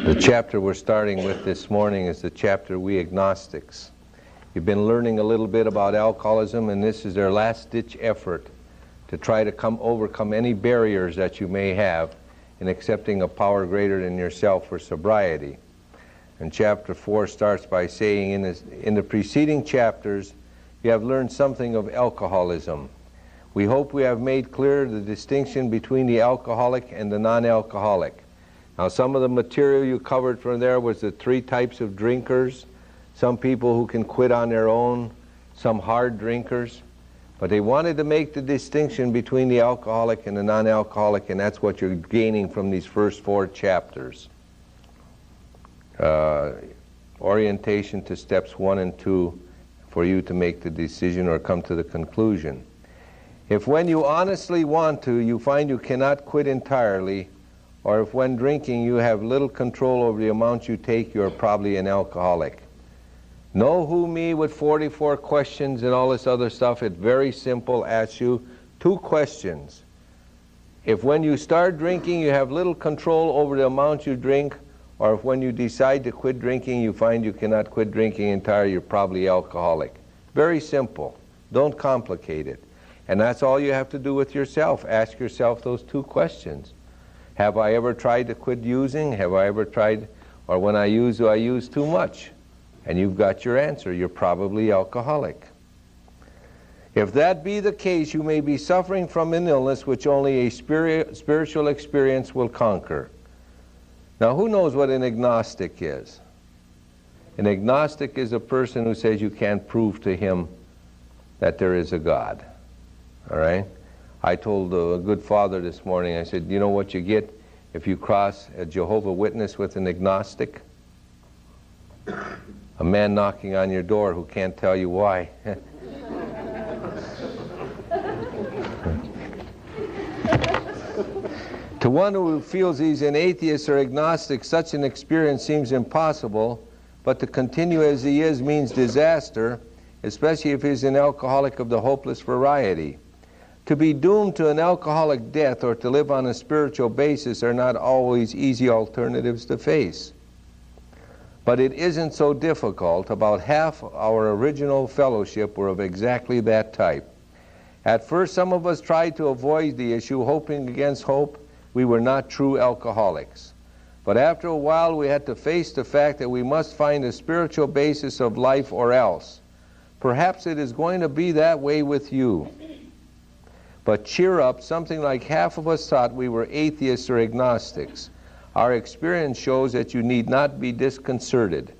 The chapter we're starting with this morning is the chapter We Agnostics. You've been learning a little bit about alcoholism, and this is their last-ditch effort to try to overcome any barriers that you may have in accepting a power greater than yourself for sobriety. And chapter 4 starts by saying, in the preceding chapters, you have learned something of alcoholism. We hope we have made clear the distinction between the alcoholic and the non-alcoholic. Now, some of the material you covered from there was the 3 types of drinkers, some people who can quit on their own, some hard drinkers. But they wanted to make the distinction between the alcoholic and the non-alcoholic, and that's what you're gaining from these first 4 chapters. Orientation to steps 1 and 2 for you to make the decision or come to the conclusion. If when you honestly want to, you find you cannot quit entirely, or if when drinking you have little control over the amount you take, you're probably an alcoholic. Know who me with 44 questions and all this other stuff. It's very simple. Ask you 2 questions. If when you start drinking you have little control over the amount you drink, or if when you decide to quit drinking you find you cannot quit drinking entirely, you're probably alcoholic. Very simple. Don't complicate it. And that's all you have to do with yourself. Ask yourself those 2 questions. Have I ever tried to quit using? Have I ever tried, or when I use, do I use too much? And you've got your answer. You're probably alcoholic. If that be the case, you may be suffering from an illness which only a spiritual experience will conquer. Now, who knows what an agnostic is? An agnostic is a person who says you can't prove to him that there is a God. All right? I told a good father this morning, I said, you know what you get if you cross a Jehovah's Witness with an agnostic? A man knocking on your door who can't tell you why. To one who feels he's an atheist or agnostic, such an experience seems impossible, but to continue as he is means disaster, especially if he's an alcoholic of the hopeless variety. To be doomed to an alcoholic death or to live on a spiritual basis are not always easy alternatives to face. But it isn't so difficult. About half our original fellowship were of exactly that type. At first, some of us tried to avoid the issue, hoping against hope we were not true alcoholics. But after a while, we had to face the fact that we must find a spiritual basis of life or else. Perhaps it is going to be that way with you. But cheer up, something like half of us thought we were atheists or agnostics. Our experience shows that you need not be disconcerted.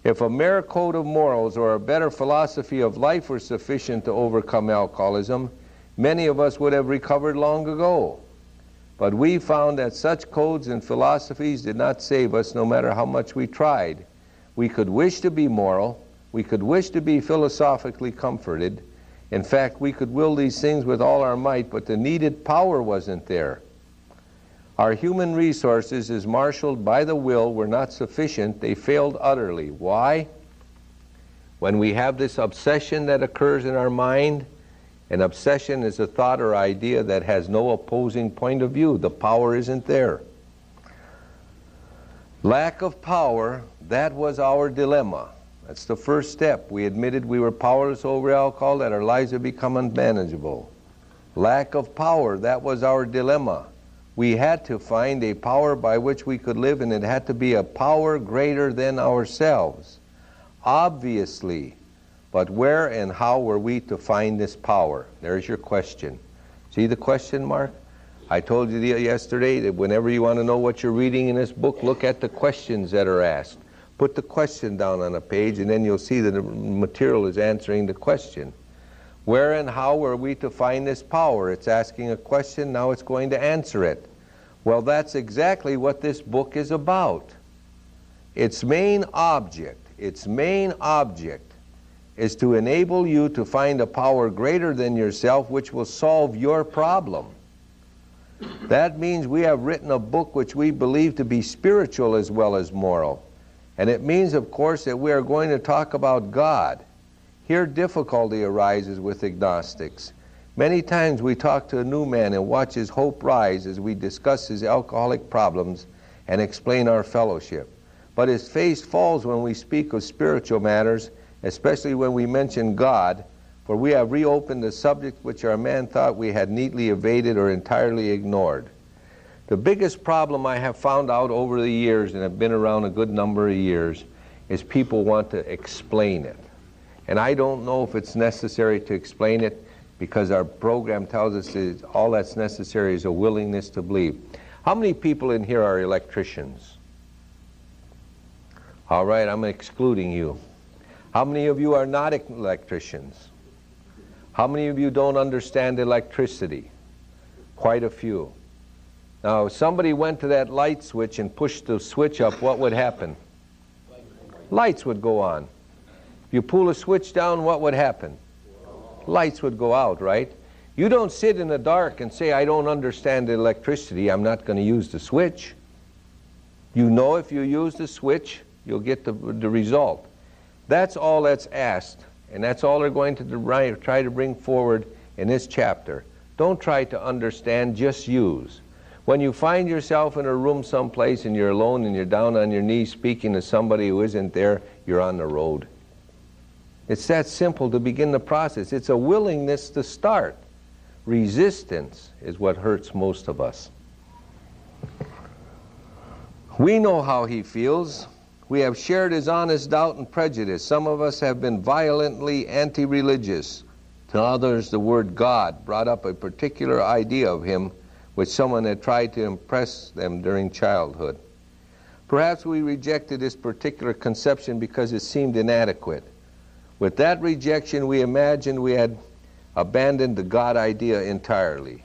If a mere code of morals or a better philosophy of life were sufficient to overcome alcoholism, many of us would have recovered long ago. But we found that such codes and philosophies did not save us no matter how much we tried. We could wish to be moral, we could wish to be philosophically comforted. In fact, we could will these things with all our might, but the needed power wasn't there. Our human resources, as marshaled by the will, were not sufficient. They failed utterly. Why? When we have this obsession that occurs in our mind, an obsession is a thought or idea that has no opposing point of view. The power isn't there. Lack of power, that was our dilemma. That's the first step. We admitted we were powerless over alcohol, that our lives had become unmanageable. Lack of power, that was our dilemma. We had to find a power by which we could live, and it had to be a power greater than ourselves. Obviously, but where and how were we to find this power? There's your question. See the question mark? I told you yesterday that whenever you want to know what you're reading in this book, look at the questions that are asked. Put the question down on a page, and then you'll see that the material is answering the question. Where and how were we to find this power? It's asking a question, now it's going to answer it. Well, that's exactly what this book is about. Its main object is to enable you to find a power greater than yourself which will solve your problem. That means we have written a book which we believe to be spiritual as well as moral. And it means, of course, that we are going to talk about God. Here difficulty arises with agnostics. Many times we talk to a new man and watch his hope rise as we discuss his alcoholic problems, and explain our fellowship. But his face falls when we speak of spiritual matters, especially when we mention God, for we have reopened a subject which our man thought we had neatly evaded or entirely ignored. The biggest problem I have found out over the years, and have been around a good number of years, is people want to explain it. And I don't know if it's necessary to explain it, because our program tells us that all that's necessary is a willingness to believe. How many people in here are electricians? All right, I'm excluding you. How many of you are not electricians? How many of you don't understand electricity? Quite a few. Now, if somebody went to that light switch and pushed the switch up, what would happen? Lights would go on. If you pull a switch down, what would happen? Lights would go out, right? You don't sit in the dark and say, I don't understand electricity, I'm not going to use the switch. You know if you use the switch, you'll get the result. That's all that's asked, and that's all they're going to try to bring forward in this chapter. Don't try to understand, just use. When you find yourself in a room someplace and you're alone and you're down on your knees speaking to somebody who isn't there, you're on the road. It's that simple to begin the process. It's a willingness to start. Resistance is what hurts most of us. We know how he feels. We have shared his honest doubt and prejudice. Some of us have been violently anti-religious. To others, the word God brought up a particular idea of him which someone had tried to impress them during childhood. Perhaps we rejected this particular conception because it seemed inadequate. With that rejection, we imagined we had abandoned the God idea entirely.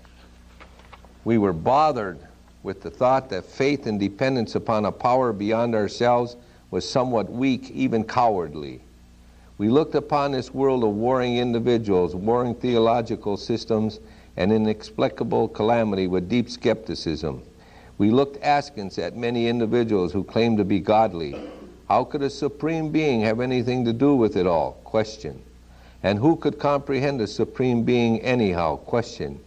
We were bothered with the thought that faith and dependence upon a power beyond ourselves was somewhat weak, even cowardly. We looked upon this world of warring individuals, warring theological systems, and inexplicable calamity with deep skepticism. We looked askance at many individuals who claimed to be godly. How could a supreme being have anything to do with it all? Question. And who could comprehend a supreme being anyhow? Question.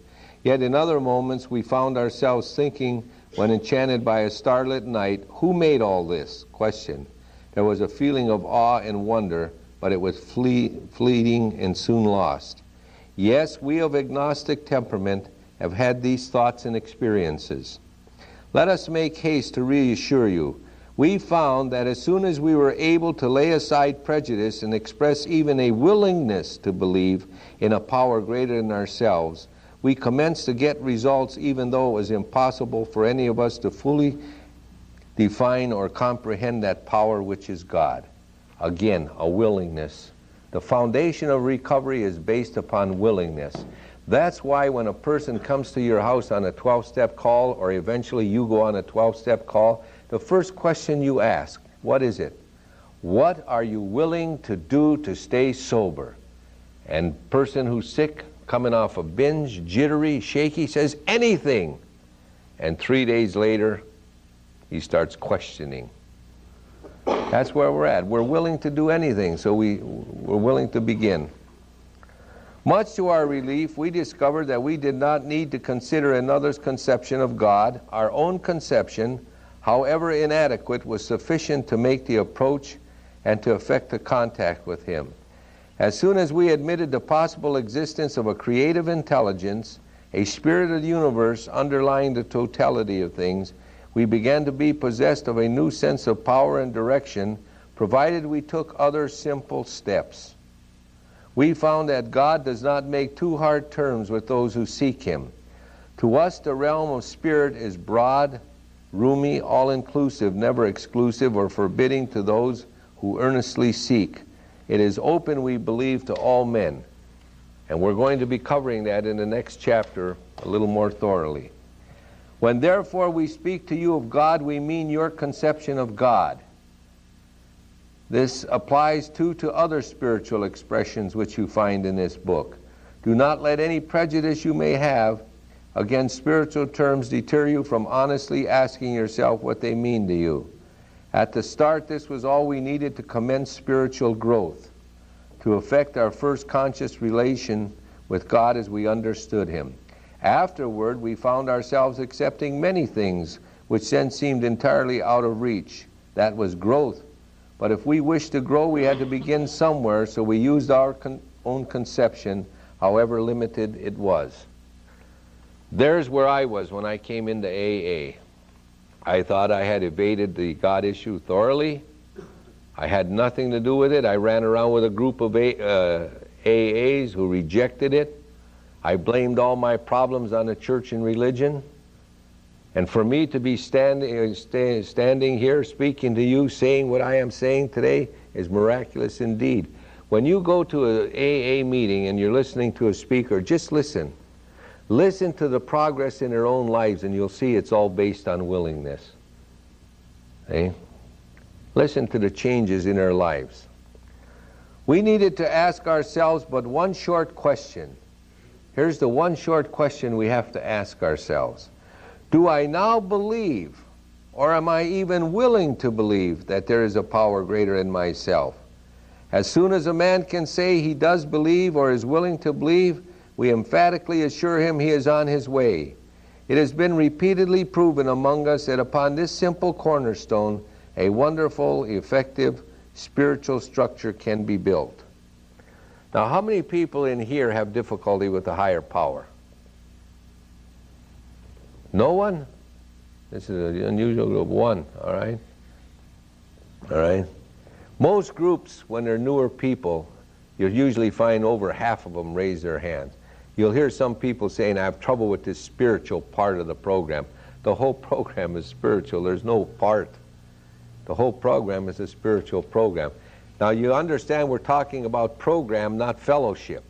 Yet in other moments we found ourselves thinking, when enchanted by a starlit night, who made all this? Question. There was a feeling of awe and wonder, but it was fleeting and soon lost. Yes, we of agnostic temperament have had these thoughts and experiences. Let us make haste to reassure you. We found that as soon as we were able to lay aside prejudice and express even a willingness to believe in a power greater than ourselves, we commenced to get results even though it was impossible for any of us to fully define or comprehend that power which is God. Again, a willingness. The foundation of recovery is based upon willingness. That's why when a person comes to your house on a 12-step call, or eventually you go on a 12-step call, the first question you ask, what is it? What are you willing to do to stay sober? And person who's sick, coming off a binge, jittery, shaky, says anything. And 3 days later, he starts questioning. That's where we're at. We're willing to do anything, so we're willing to begin. Much to our relief, we discovered that we did not need to consider another's conception of God. Our own conception, however inadequate, was sufficient to make the approach and to effect the contact with him. As soon as we admitted the possible existence of a creative intelligence, a spirit of the universe underlying the totality of things, we began to be possessed of a new sense of power and direction, provided we took other simple steps. We found that God does not make too hard terms with those who seek him. To us, the realm of spirit is broad, roomy, all-inclusive, never exclusive or forbidding to those who earnestly seek. It is open, we believe, to all men. And we're going to be covering that in the next chapter a little more thoroughly. When therefore we speak to you of God, we mean your conception of God. This applies too to other spiritual expressions which you find in this book. Do not let any prejudice you may have against spiritual terms deter you from honestly asking yourself what they mean to you. At the start, this was all we needed to commence spiritual growth, to effect our first conscious relation with God as we understood him. Afterward, we found ourselves accepting many things which then seemed entirely out of reach. That was growth. But if we wished to grow, we had to begin somewhere, so we used our own conception, however limited it was. There's where I was when I came into AA. I thought I had evaded the God issue thoroughly. I had nothing to do with it. I ran around with a group of AAs who rejected it. I blamed all my problems on the church and religion. And for me to be standing here speaking to you, saying what I am saying today is miraculous indeed. When you go to an AA meeting and you're listening to a speaker, just listen. Listen to the progress in their own lives, and you'll see it's all based on willingness. Okay? Listen to the changes in their lives. We needed to ask ourselves but one short question. Here's the one short question we have to ask ourselves. Do I now believe, or am I even willing to believe, that there is a power greater than myself? As soon as a man can say he does believe or is willing to believe, we emphatically assure him he is on his way. It has been repeatedly proven among us that upon this simple cornerstone, a wonderful, effective, spiritual structure can be built. Now, how many people in here have difficulty with the higher power? No one? This is an unusual group. One, all right? All right? Most groups, when they're newer people, you'll usually find over half of them raise their hands. You'll hear some people saying, I have trouble with this spiritual part of the program. The whole program is spiritual. There's no part. The whole program is a spiritual program. Now, you understand we're talking about program, not fellowship.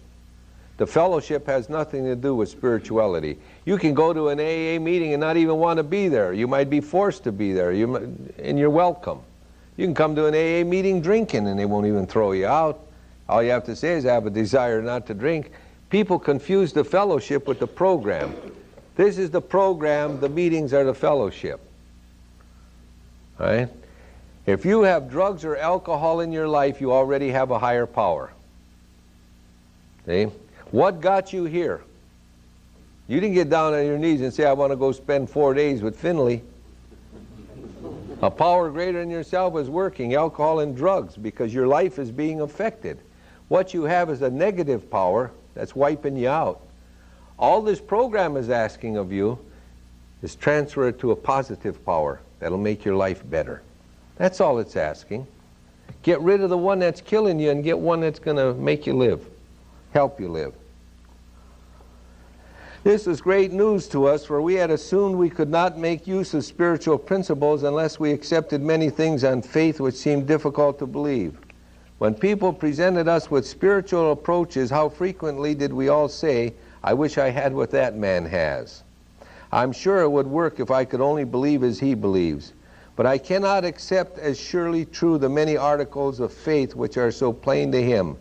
The fellowship has nothing to do with spirituality. You can go to an AA meeting and not even want to be there. You might be forced to be there, and you're welcome. You can come to an AA meeting drinking, and they won't even throw you out. All you have to say is, I have a desire not to drink. People confuse the fellowship with the program. This is the program, the meetings are the fellowship. All right? If you have drugs or alcohol in your life, you already have a higher power. See? What got you here? You didn't get down on your knees and say, I want to go spend 4 days with Finley. A power greater than yourself is working, alcohol and drugs, because your life is being affected. What you have is a negative power that's wiping you out. All this program is asking of you is transfer it to a positive power that'll make your life better. That's all it's asking. Get rid of the one that's killing you and get one that's going to make you live, help you live. This is great news to us, for we had assumed we could not make use of spiritual principles unless we accepted many things on faith which seemed difficult to believe. When people presented us with spiritual approaches, how frequently did we all say, I wish I had what that man has. I'm sure it would work if I could only believe as he believes. But I cannot accept as surely true the many articles of faith which are so plain to him.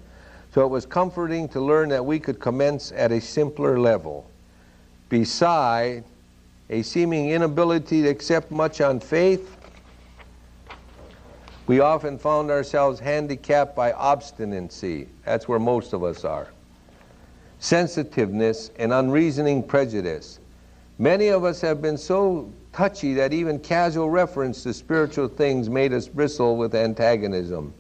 So it was comforting to learn that we could commence at a simpler level. Beside a seeming inability to accept much on faith, we often found ourselves handicapped by obstinacy. That's where most of us are. Sensitiveness and unreasoning prejudice. Many of us have been so touchy that even casual reference to spiritual things made us bristle with antagonism.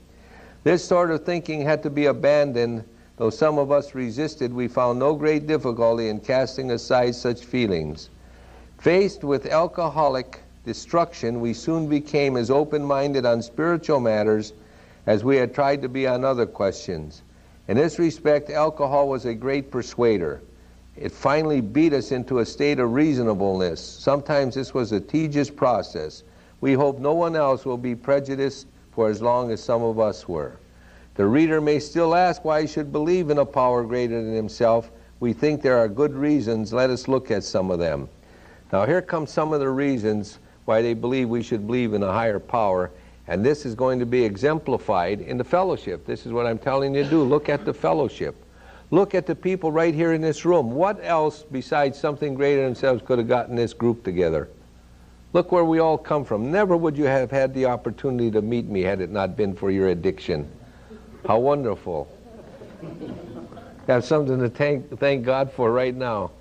This sort of thinking had to be abandoned. Though some of us resisted, we found no great difficulty in casting aside such feelings. Faced with alcoholic destruction, we soon became as open-minded on spiritual matters as we had tried to be on other questions. In this respect, alcohol was a great persuader. It finally beat us into a state of reasonableness. Sometimes this was a tedious process. We hope no one else will be prejudiced for as long as some of us were. The reader may still ask why he should believe in a power greater than himself. We think there are good reasons. Let us look at some of them. Now here come some of the reasons why they believe we should believe in a higher power, and this is going to be exemplified in the fellowship. This is what I'm telling you to do. Look at the fellowship. Look at the people right here in this room. What else besides something greater than themselves could have gotten this group together? Look where we all come from. Never would you have had the opportunity to meet me had it not been for your addiction. How wonderful. Have something to thank God for right now.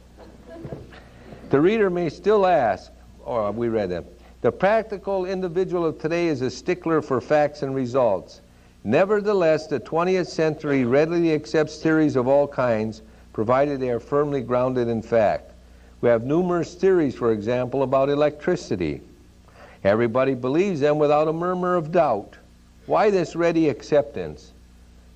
The reader may still ask, or we read that, The practical individual of today is a stickler for facts and results. Nevertheless, the 20th century readily accepts theories of all kinds, provided they are firmly grounded in fact. We have numerous theories, for example, about electricity. Everybody believes them without a murmur of doubt. Why this ready acceptance?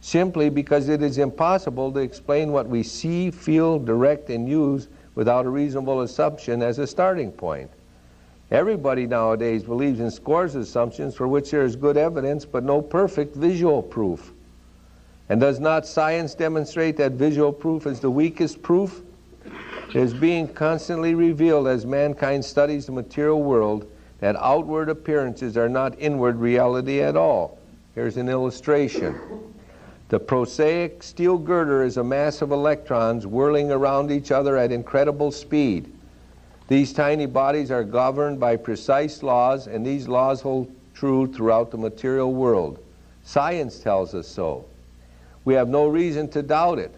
Simply because it is impossible to explain what we see, feel, direct, and use without a reasonable assumption as a starting point. Everybody nowadays believes in scores of assumptions for which there is good evidence but no perfect visual proof. And does not science demonstrate that visual proof is the weakest proof? It is being constantly revealed as mankind studies the material world that outward appearances are not inward reality at all. Here's an illustration. The prosaic steel girder is a mass of electrons whirling around each other at incredible speed. These tiny bodies are governed by precise laws, and these laws hold true throughout the material world. Science tells us so. We have no reason to doubt it.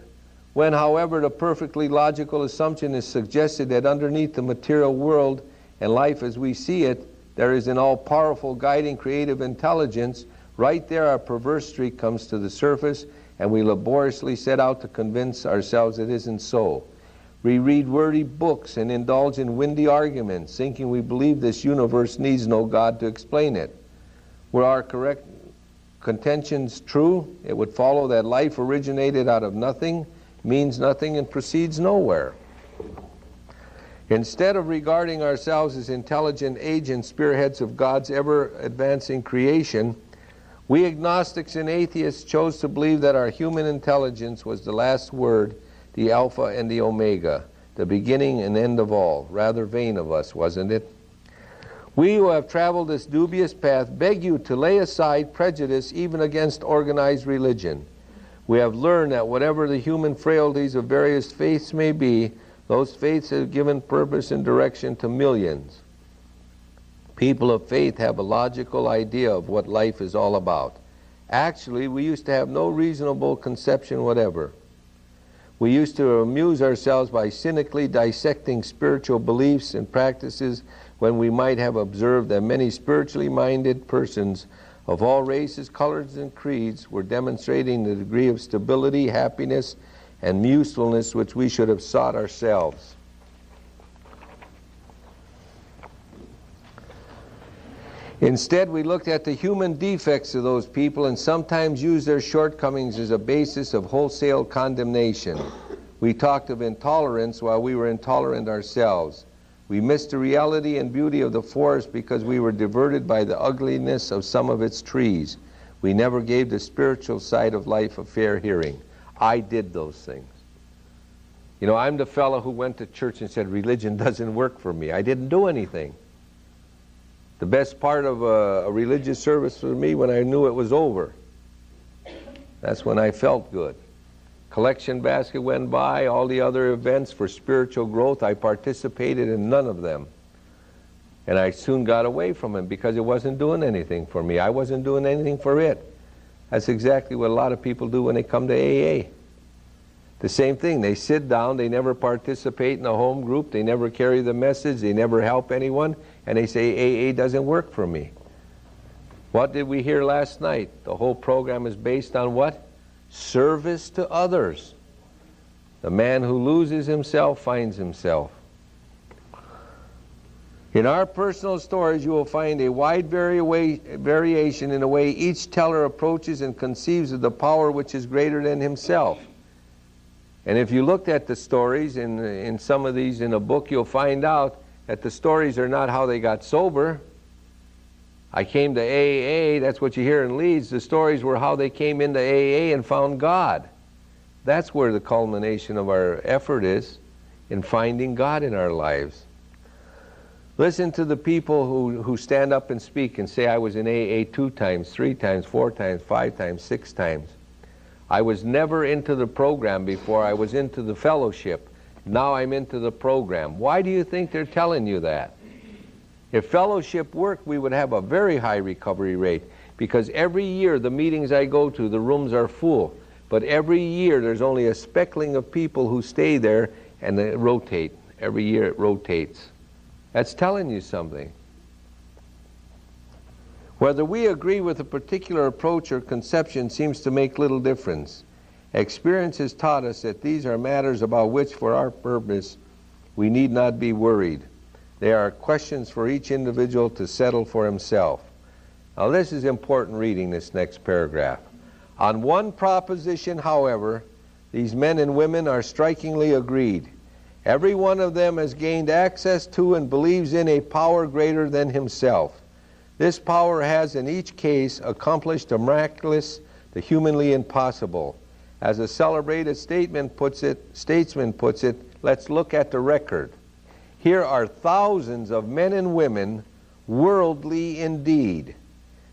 When, however, the perfectly logical assumption is suggested that underneath the material world and life as we see it, there is an all-powerful guiding creative intelligence, right there our perverse streak comes to the surface, and we laboriously set out to convince ourselves it isn't so. We read wordy books and indulge in windy arguments, thinking we believe this universe needs no God to explain it. Were our correct contentions true, it would follow that life originated out of nothing, means nothing, and proceeds nowhere. Instead of regarding ourselves as intelligent agents, spearheads of God's ever-advancing creation, we agnostics and atheists chose to believe that our human intelligence was the last word, the Alpha and the Omega, the beginning and end of all. Rather vain of us, wasn't it? We who have traveled this dubious path beg you to lay aside prejudice even against organized religion. We have learned that whatever the human frailties of various faiths may be, those faiths have given purpose and direction to millions. People of faith have a logical idea of what life is all about. Actually, we used to have no reasonable conception whatever. We used to amuse ourselves by cynically dissecting spiritual beliefs and practices when we might have observed that many spiritually minded persons of all races, colors, and creeds were demonstrating the degree of stability, happiness, and usefulness which we should have sought ourselves. Instead, we looked at the human defects of those people and sometimes used their shortcomings as a basis of wholesale condemnation. We talked of intolerance while we were intolerant ourselves. We missed the reality and beauty of the forest because we were diverted by the ugliness of some of its trees. We never gave the spiritual side of life a fair hearing. I did those things. You know, I'm the fellow who went to church and said, religion doesn't work for me. I didn't do anything. The best part of a religious service for me when I knew it was over. That's when I felt good. Collection basket went by, all the other events for spiritual growth, I participated in none of them. And I soon got away from it because it wasn't doing anything for me. I wasn't doing anything for it. That's exactly what a lot of people do when they come to AA. The same thing, they sit down, they never participate in a home group, they never carry the message, they never help anyone, and they say AA doesn't work for me. What did we hear last night? The whole program is based on what? Service to others. The man who loses himself finds himself. In our personal stories, you will find a wide variation in the way each teller approaches and conceives of the power which is greater than himself. And if you looked at the stories in some of these in a book, you'll find out that the stories are not how they got sober. I came to AA, that's what you hear in Leeds. The stories were how they came into AA and found God. That's where the culmination of our effort is, in finding God in our lives. Listen to the people who stand up and speak and say, I was in AA 2 times, 3 times, 4 times, 5 times, 6 times. I was never into the program before. I was into the fellowship. Now I'm into the program. Why do you think they're telling you that? If fellowship worked, we would have a very high recovery rate, because every year the meetings I go to, the rooms are full. But every year there's only a speckling of people who stay there, and they rotate. Every year it rotates. That's telling you something. Whether we agree with a particular approach or conception seems to make little difference. Experience has taught us that these are matters about which, for our purpose, we need not be worried. They are questions for each individual to settle for himself. Now this is important reading, this next paragraph. On one proposition, however, these men and women are strikingly agreed. Every one of them has gained access to and believes in a power greater than himself. This power has in each case accomplished the miraculous, the humanly impossible. As a celebrated statesman puts it, let's look at the record. Here are thousands of men and women, worldly indeed.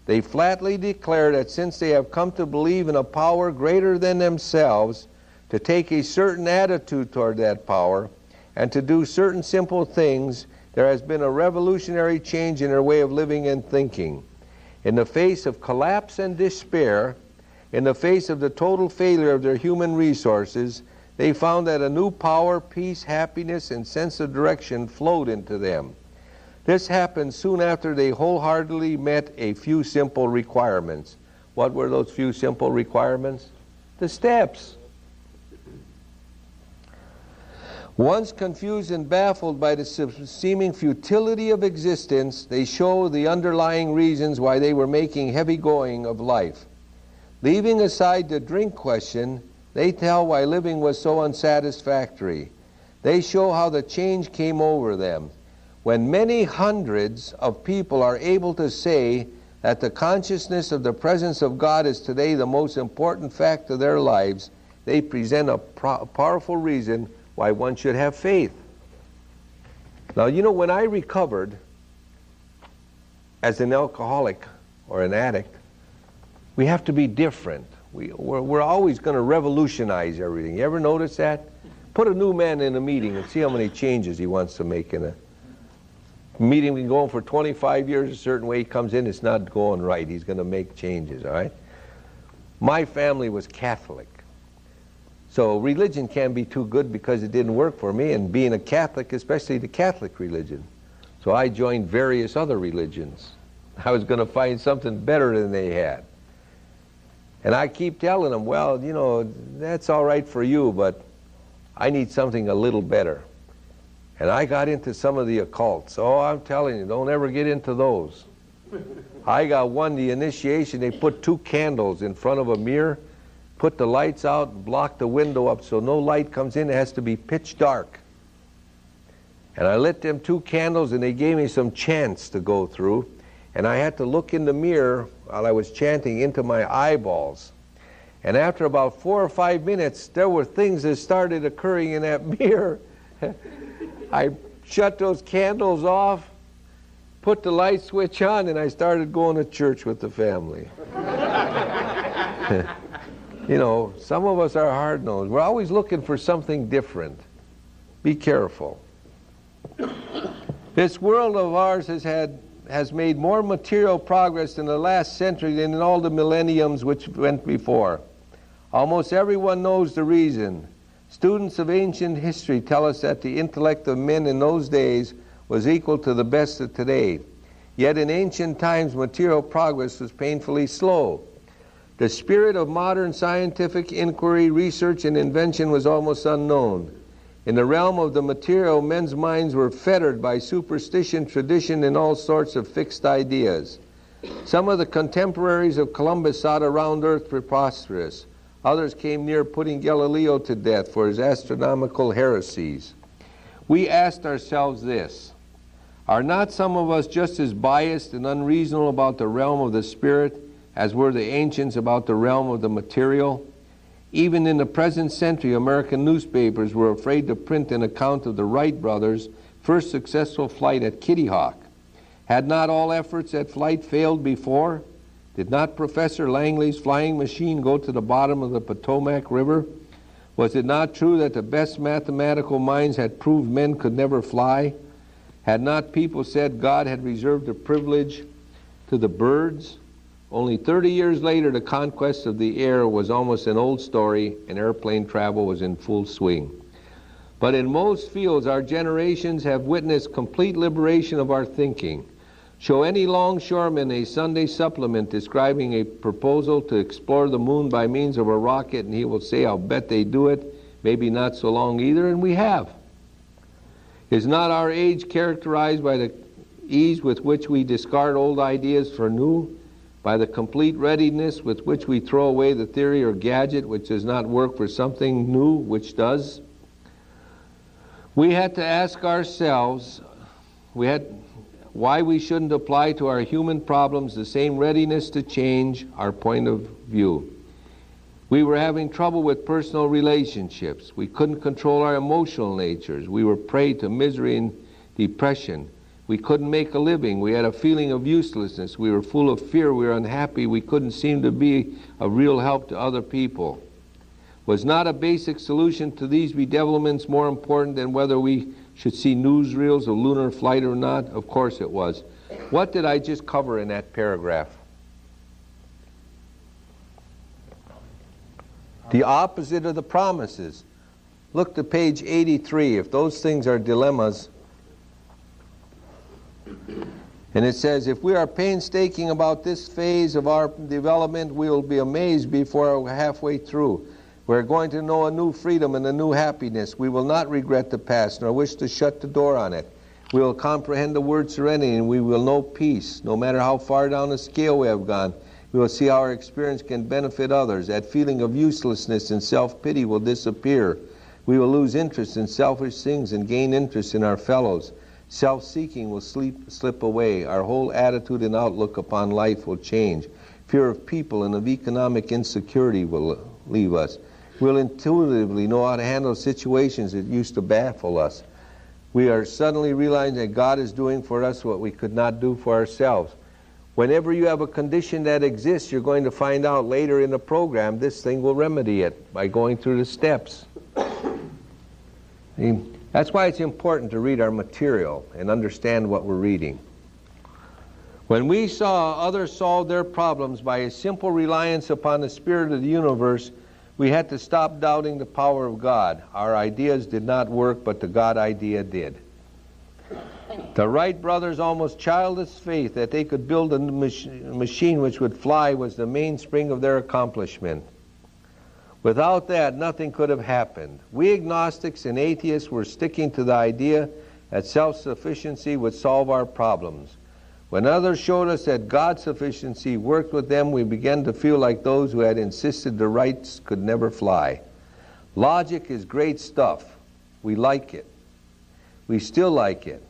They flatly declare that since they have come to believe in a power greater than themselves, to take a certain attitude toward that power, and to do certain simple things, there has been a revolutionary change in their way of living and thinking. In the face of collapse and despair, in the face of the total failure of their human resources, they found that a new power, peace, happiness, and sense of direction flowed into them. This happened soon after they wholeheartedly met a few simple requirements. What were those few simple requirements? The steps. Once confused and baffled by the seeming futility of existence, they show the underlying reasons why they were making heavy going of life. Leaving aside the drink question, they tell why living was so unsatisfactory. They show how the change came over them. When many hundreds of people are able to say that the consciousness of the presence of God is today the most important fact of their lives, they present a powerful reason why one should have faith. Now, you know, when I recovered as an alcoholic or an addict, we have to be different. We're always going to revolutionize everything. You ever notice that? Put a new man in a meeting and see how many changes he wants to make in a meeting. Been going for 25 years a certain way. He comes in, it's not going right. He's going to make changes, all right? My family was Catholic. So religion can't be too good because it didn't work for me, and being a Catholic, especially the Catholic religion. So I joined various other religions. I was going to find something better than they had. And I keep telling them, well, you know, that's all right for you, but I need something a little better. And I got into some of the occults. Oh, I'm telling you, don't ever get into those. I got one, the initiation, they put 2 candles in front of a mirror, put the lights out, and block the window up so no light comes in. It has to be pitch dark. And I lit them 2 candles, and they gave me some chants to go through. And I had to look in the mirror while I was chanting into my eyeballs. And after about 4 or 5 minutes, there were things that started occurring in that mirror. I shut those candles off, put the light switch on, and I started going to church with the family. You know, some of us are hard-nosed. We're always looking for something different. Be careful. This world of ours has made more material progress in the last century than in all the millenniums which went before. Almost everyone knows the reason. Students of ancient history tell us that the intellect of men in those days was equal to the best of today. Yet in ancient times, material progress was painfully slow. The spirit of modern scientific inquiry, research, and invention was almost unknown. In the realm of the material, men's minds were fettered by superstition, tradition, and all sorts of fixed ideas. Some of the contemporaries of Columbus thought a round earth preposterous. Others came near putting Galileo to death for his astronomical heresies. We asked ourselves this: are not some of us just as biased and unreasonable about the realm of the spirit as were the ancients about the realm of the material? Even in the present century, American newspapers were afraid to print an account of the Wright brothers' first successful flight at Kitty Hawk. Had not all efforts at flight failed before? Did not Professor Langley's flying machine go to the bottom of the Potomac River? Was it not true that the best mathematical minds had proved men could never fly? Had not people said God had reserved the privilege to the birds? Only 30 years later, the conquest of the air was almost an old story, and airplane travel was in full swing. But in most fields, our generations have witnessed complete liberation of our thinking. Show any longshoreman a Sunday supplement describing a proposal to explore the moon by means of a rocket, and he will say, I'll bet they do it, maybe not so long either, and we have. Is not our age characterized by the ease with which we discard old ideas for new, by the complete readiness with which we throw away the theory or gadget which does not work for something new which does? We had to ask ourselves why we shouldn't apply to our human problems the same readiness to change our point of view. We were having trouble with personal relationships. We couldn't control our emotional natures. We were prey to misery and depression. We couldn't make a living. We had a feeling of uselessness. We were full of fear. We were unhappy. We couldn't seem to be a real help to other people. Was not a basic solution to these bedevilments more important than whether we should see newsreels of lunar flight or not? Of course it was. What did I just cover in that paragraph? The opposite of the promises. Look to page 83. If those things are dilemmas, and it says, if we are painstaking about this phase of our development, we will be amazed before we're halfway through. We're going to know a new freedom and a new happiness. We will not regret the past, nor wish to shut the door on it. We will comprehend the word serenity, and we will know peace. No matter how far down the scale we have gone, we will see how our experience can benefit others. That feeling of uselessness and self-pity will disappear. We will lose interest in selfish things and gain interest in our fellows. Self-seeking will slip away. Our whole attitude and outlook upon life will change. Fear of people and of economic insecurity will leave us. We'll intuitively know how to handle situations that used to baffle us. We are suddenly realizing that God is doing for us what we could not do for ourselves. Whenever you have a condition that exists, you're going to find out later in the program this thing will remedy it by going through the steps. That's why it's important to read our material and understand what we're reading. When we saw others solve their problems by a simple reliance upon the Spirit of the universe, we had to stop doubting the power of God. Our ideas did not work, but the God idea did. The Wright brothers' almost childish faith that they could build a machine which would fly was the mainspring of their accomplishment. Without that, nothing could have happened. We agnostics and atheists were sticking to the idea that self-sufficiency would solve our problems. When others showed us that God's sufficiency worked with them, we began to feel like those who had insisted the Wrights could never fly. Logic is great stuff. We like it. We still like it.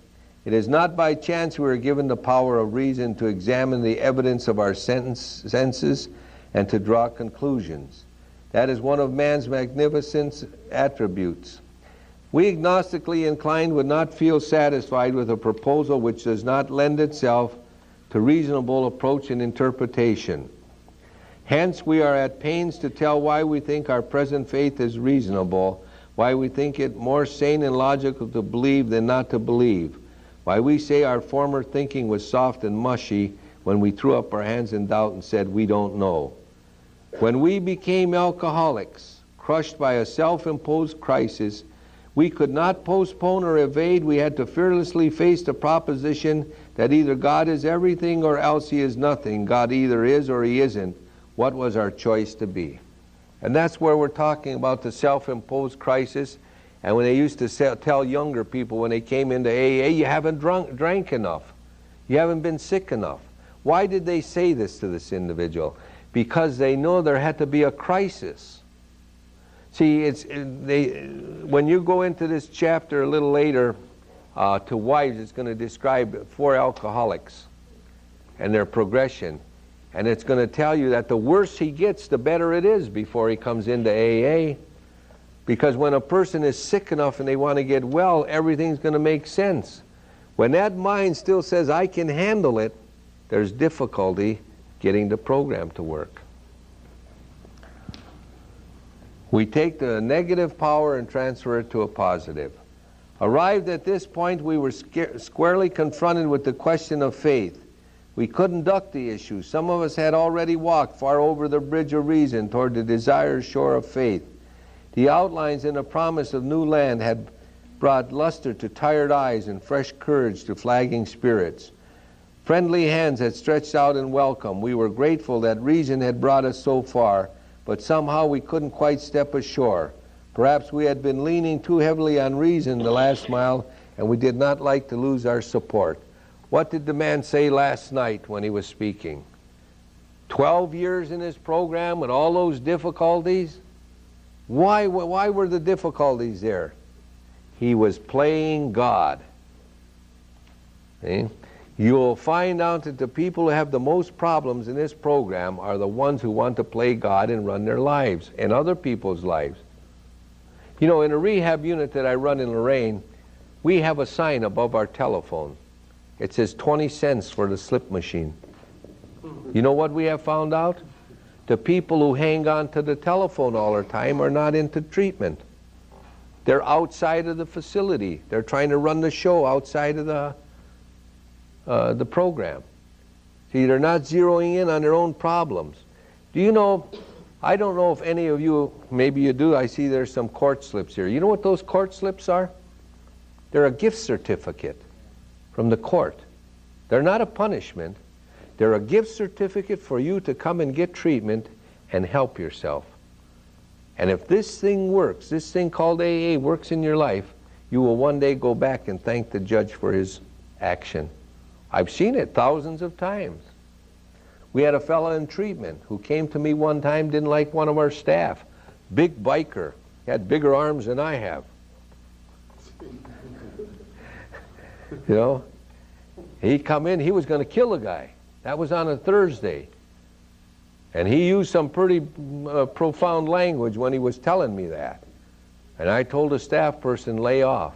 It is not by chance we are given the power of reason to examine the evidence of our senses and to draw conclusions. That is one of man's magnificent attributes. We agnostically inclined would not feel satisfied with a proposal which does not lend itself to reasonable approach and interpretation. Hence, we are at pains to tell why we think our present faith is reasonable, why we think it more sane and logical to believe than not to believe, why we say our former thinking was soft and mushy when we threw up our hands in doubt and said we don't know. When we became alcoholics, crushed by a self-imposed crisis, we could not postpone or evade. We had to fearlessly face the proposition that either God is everything or else he is nothing. God either is or he isn't. What was our choice to be? And that's where we're talking about the self-imposed crisis. And when they used to tell younger people when they came into AA, you haven't drank enough. You haven't been sick enough. Why did they say this to this individual? Because they know there had to be a crisis. See, when you go into this chapter a little later to wives, it's going to describe 4 alcoholics and their progression. And it's going to tell you that the worse he gets, the better it is before he comes into AA. Because when a person is sick enough and they want to get well, everything's going to make sense. When that mind still says, I can handle it, there's difficulty getting the program to work. We take the negative power and transfer it to a positive. Arrived at this point, we were squarely confronted with the question of faith. We couldn't duck the issue. Some of us had already walked far over the bridge of reason toward the desired shore of faith. The outlines and the promise of new land had brought luster to tired eyes and fresh courage to flagging spirits. Friendly hands had stretched out in welcome. We were grateful that reason had brought us so far, but somehow we couldn't quite step ashore. Perhaps we had been leaning too heavily on reason the last mile, and we did not like to lose our support. What did the man say last night when he was speaking? 12 years in his program with all those difficulties? Why were the difficulties there? He was playing God. See? You'll find out that the people who have the most problems in this program are the ones who want to play God and run their lives and other people's lives. You know, in a rehab unit that I run in Lorraine, we have a sign above our telephone. It says 20 cents for the slip machine. You know what we have found out? The people who hang on to the telephone all the time are not into treatment. They're outside of the facility. They're trying to run the show outside of the program. See, they're not zeroing in on their own problems. Do you know, I don't know if any of you, maybe you do, I see there's some court slips here. You know what those court slips are? They're a gift certificate from the court. They're not a punishment. They're a gift certificate for you to come and get treatment and help yourself. And if this thing works, this thing called AA works in your life, you will one day go back and thank the judge for his action. I've seen it thousands of times. We had a fellow in treatment who came to me one time, didn't like one of our staff. Big biker. He had bigger arms than I have. You know? He come in, he was going to kill a guy. That was on a Thursday. And he used some pretty profound language when he was telling me that. And I told the staff person, lay off.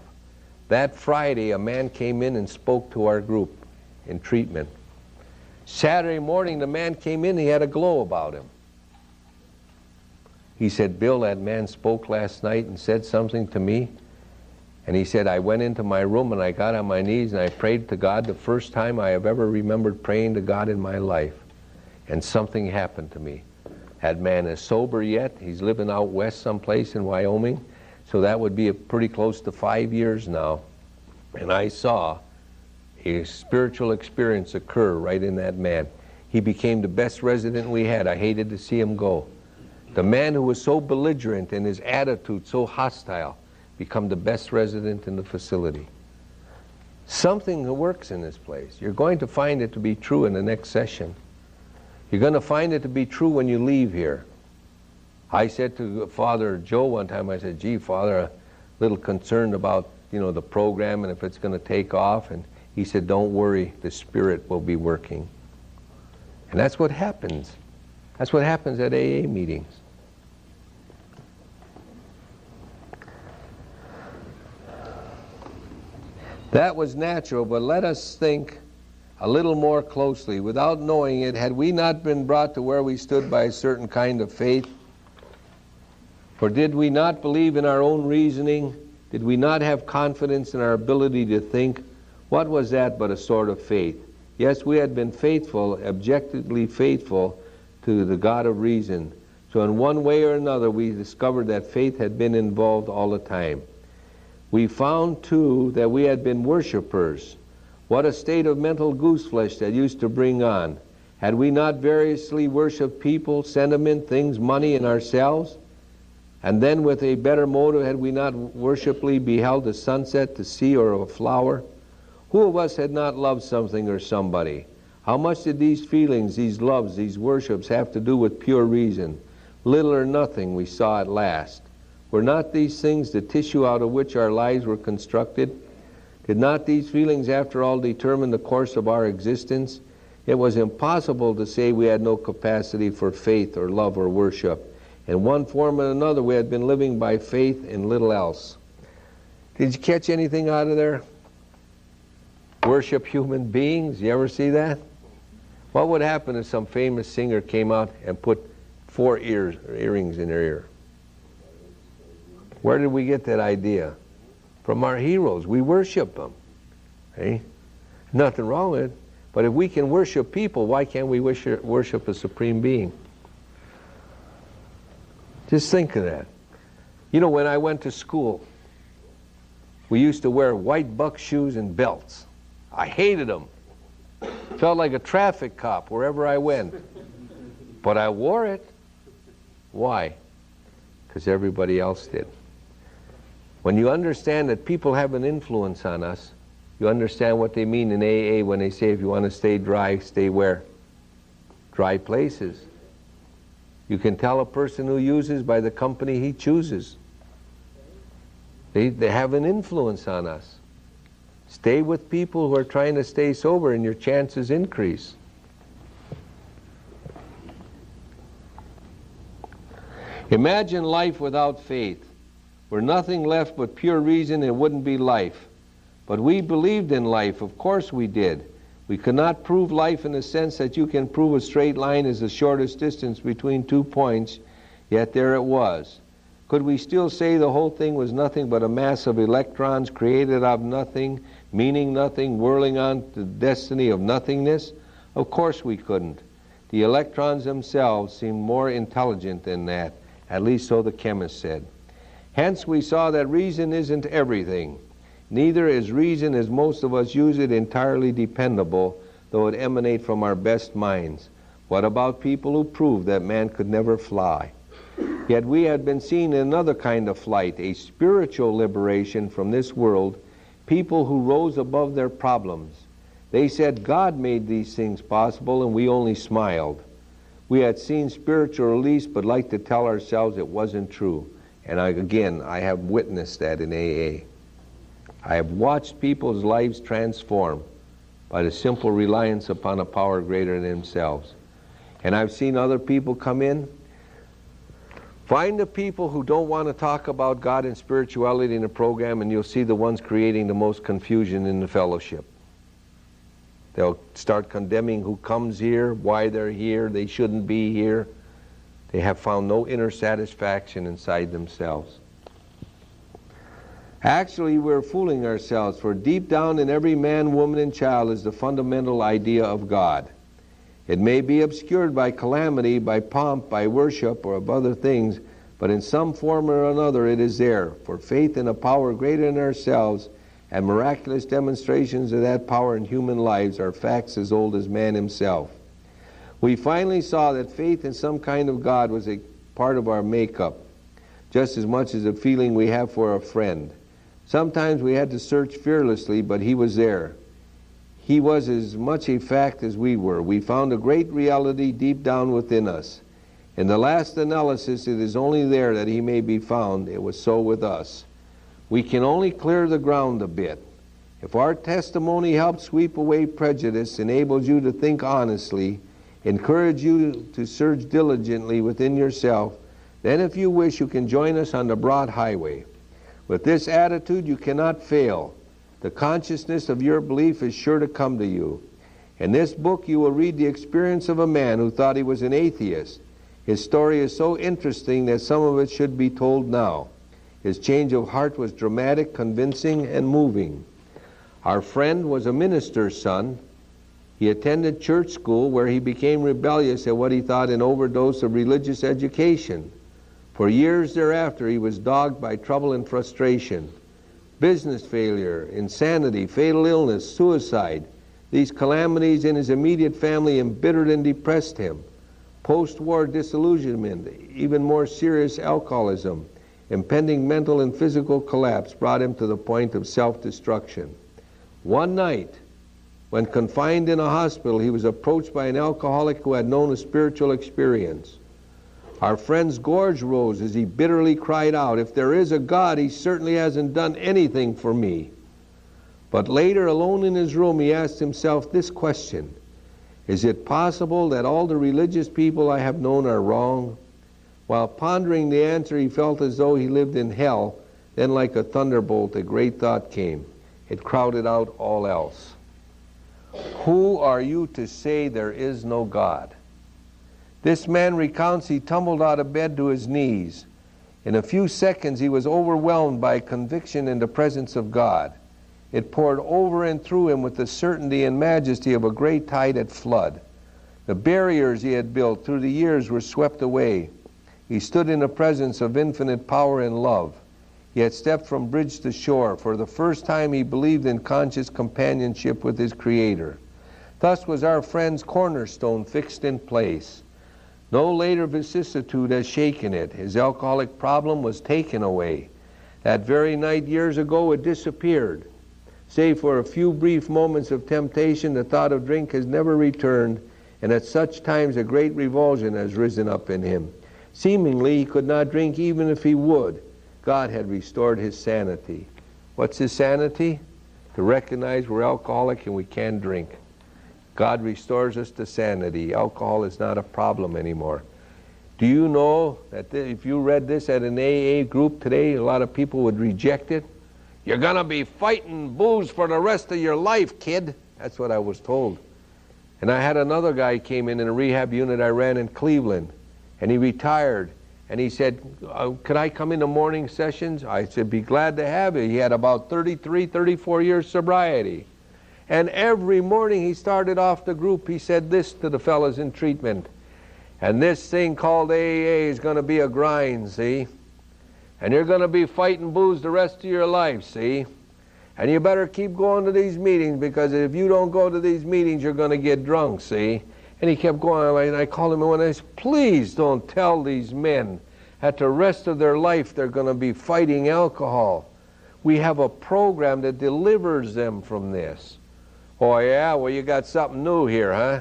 That Friday, a man came in and spoke to our group in treatment. Saturday morning, the man came in, he had a glow about him. He said, Bill, that man spoke last night and said something to me. And he said, I went into my room and I got on my knees and I prayed to God the first time I have ever remembered praying to God in my life. And something happened to me. That man is sober yet. He's living out west someplace in Wyoming. So that would be pretty close to 5 years now. And I saw a spiritual experience occur right in that man. He became the best resident we had. I hated to see him go. The man who was so belligerent and his attitude so hostile become the best resident in the facility. Something works in this place. You're going to find it to be true in the next session. You're going to find it to be true when you leave here. I said to Father Joe one time, I said, gee, Father, a little concerned about, you know, the program and if it's going to take off. And he said, don't worry, the Spirit will be working. And that's what happens. That's what happens at AA meetings. That was natural, but let us think a little more closely. Without knowing it, had we not been brought to where we stood by a certain kind of faith? For did we not believe in our own reasoning? Did we not have confidence in our ability to think? What was that but a sort of faith? Yes, we had been faithful, objectively faithful to the God of reason. So in one way or another, we discovered that faith had been involved all the time. We found, too, that we had been worshipers. What a state of mental gooseflesh that used to bring on. Had we not variously worshipped people, sentiment, things, money, and ourselves? And then with a better motive, had we not worshipfully beheld the sunset, the sea, or a flower? Who of us had not loved something or somebody? How much did these feelings, these loves, these worships have to do with pure reason? Little or nothing, we saw at last. Were not these things the tissue out of which our lives were constructed? Did not these feelings, after all, determine the course of our existence? It was impossible to say we had no capacity for faith or love or worship. In one form or another, we had been living by faith and little else. Did you catch anything out of there? Worship human beings? You ever see that? What would happen if some famous singer came out and put 4 earrings in her ear? Where did we get that idea? From our heroes. We worship them. Hey? Nothing wrong with it. But if we can worship people, why can't we worship a supreme being? Just think of that. You know, when I went to school, we used to wear white buck shoes and belts. I hated them. Felt like a traffic cop wherever I went. But I wore it. Why? Because everybody else did. When you understand that people have an influence on us, you understand what they mean in AA when they say if you want to stay dry, stay where? Dry places. You can tell a person who uses by the company he chooses. They have an influence on us. Stay with people who are trying to stay sober and your chances increase. Imagine life without faith. Were nothing left but pure reason, it wouldn't be life. But we believed in life, of course we did. We could not prove life in the sense that you can prove a straight line is the shortest distance between 2 points, yet there it was. Could we still say the whole thing was nothing but a mass of electrons created out of nothing, meaning nothing, whirling on to the destiny of nothingness? Of course we couldn't. The electrons themselves seemed more intelligent than that, at least so the chemist said. Hence we saw that reason isn't everything. Neither is reason, as most of us use it, entirely dependable, though it emanate from our best minds. What about people who proved that man could never fly? Yet we had been seeing another kind of flight, a spiritual liberation from this world, people who rose above their problems. They said God made these things possible and we only smiled. We had seen spiritual release but liked to tell ourselves it wasn't true. And I have witnessed that in AA. I have watched people's lives transform by the simple reliance upon a power greater than themselves. And I've seen other people come in. Find the people who don't want to talk about God and spirituality in the program, and you'll see the ones creating the most confusion in the fellowship. They'll start condemning who comes here, why they're here, they shouldn't be here. They have found no inner satisfaction inside themselves. Actually, we're fooling ourselves, for deep down in every man, woman, and child is the fundamental idea of God. It may be obscured by calamity, by pomp, by worship, or of other things, but in some form or another it is there, for faith in a power greater than ourselves and miraculous demonstrations of that power in human lives are facts as old as man himself. We finally saw that faith in some kind of God was a part of our makeup, just as much as a feeling we have for a friend. Sometimes we had to search fearlessly, but he was there. He was as much a fact as we were. We found a great reality deep down within us. In the last analysis, it is only there that he may be found. It was so with us. We can only clear the ground a bit. If our testimony helps sweep away prejudice, enables you to think honestly, encourage you to search diligently within yourself, then if you wish, you can join us on the broad highway. With this attitude, you cannot fail. The consciousness of your belief is sure to come to you. In this book, you will read the experience of a man who thought he was an atheist. His story is so interesting that some of it should be told now. His change of heart was dramatic, convincing, and moving. Our friend was a minister's son. He attended church school where he became rebellious at what he thought an overdose of religious education. For years thereafter, he was dogged by trouble and frustration. Business failure, insanity, fatal illness, suicide. These calamities in his immediate family embittered and depressed him. Post-war disillusionment, even more serious alcoholism, impending mental and physical collapse brought him to the point of self-destruction. One night, when confined in a hospital, he was approached by an alcoholic who had known a spiritual experience. Our friend's gorge rose as he bitterly cried out, "If there is a God, he certainly hasn't done anything for me." But later, alone in his room, he asked himself this question: is it possible that all the religious people I have known are wrong? While pondering the answer, he felt as though he lived in hell. Then, like a thunderbolt, a great thought came. It crowded out all else. Who are you to say there is no God? This man recounts he tumbled out of bed to his knees. In a few seconds he was overwhelmed by conviction in the presence of God. It poured over and through him with the certainty and majesty of a great tide at flood. The barriers he had built through the years were swept away. He stood in the presence of infinite power and love. He had stepped from bridge to shore. For the first time he believed in conscious companionship with his Creator. Thus was our friend's cornerstone fixed in place. No later vicissitude has shaken it. His alcoholic problem was taken away. That very night years ago it disappeared. Save for a few brief moments of temptation, the thought of drink has never returned, and at such times a great revulsion has risen up in him. Seemingly he could not drink even if he would. God had restored his sanity. What's his sanity? To recognize we're alcoholic and we can't drink. God restores us to sanity. Alcohol is not a problem anymore. Do you know that if you read this at an AA group today, a lot of people would reject it? You're going to be fighting booze for the rest of your life, kid. That's what I was told. And I had another guy came in a rehab unit I ran in Cleveland, and he retired. And he said, could I come into morning sessions? I said, be glad to have you. He had about 33, 34 years sobriety. And every morning he started off the group, he said this to the fellas in treatment. And this thing called AA is going to be a grind, see? And you're going to be fighting booze the rest of your life, see? And you better keep going to these meetings, because if you don't go to these meetings, you're going to get drunk, see? And he kept going, and I called him and I said, please don't tell these men that the rest of their life they're going to be fighting alcohol. We have a program that delivers them from this. Oh yeah, well you got something new here, huh?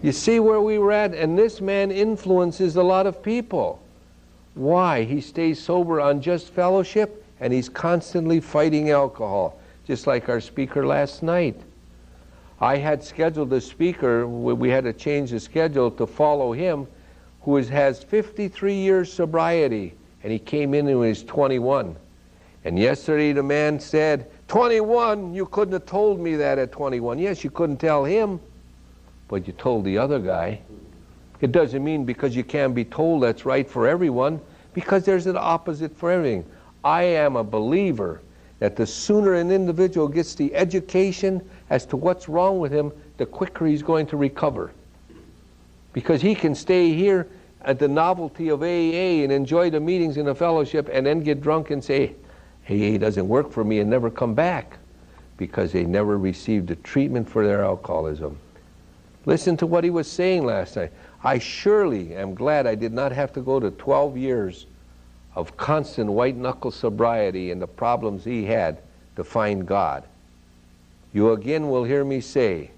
You see where we were at? And this man influences a lot of people. Why? He stays sober on just fellowship, and he's constantly fighting alcohol, just like our speaker last night. I had scheduled a speaker, we had to change the schedule to follow him, who has 53 years sobriety, and he came in when he was 21. And yesterday the man said, 21? You couldn't have told me that at 21. Yes, you couldn't tell him, but you told the other guy. It doesn't mean because you can't be told that's right for everyone, because there's an opposite for everything. I am a believer that the sooner an individual gets the education as to what's wrong with him, the quicker he's going to recover. Because he can stay here at the novelty of AA and enjoy the meetings in the fellowship and then get drunk and say, AA doesn't work for me, and never come back, because they never received the treatment for their alcoholism. Listen to what he was saying last night. I surely am glad I did not have to go to 12 years of constant white-knuckle sobriety and the problems he had to find God. You again will hear me say,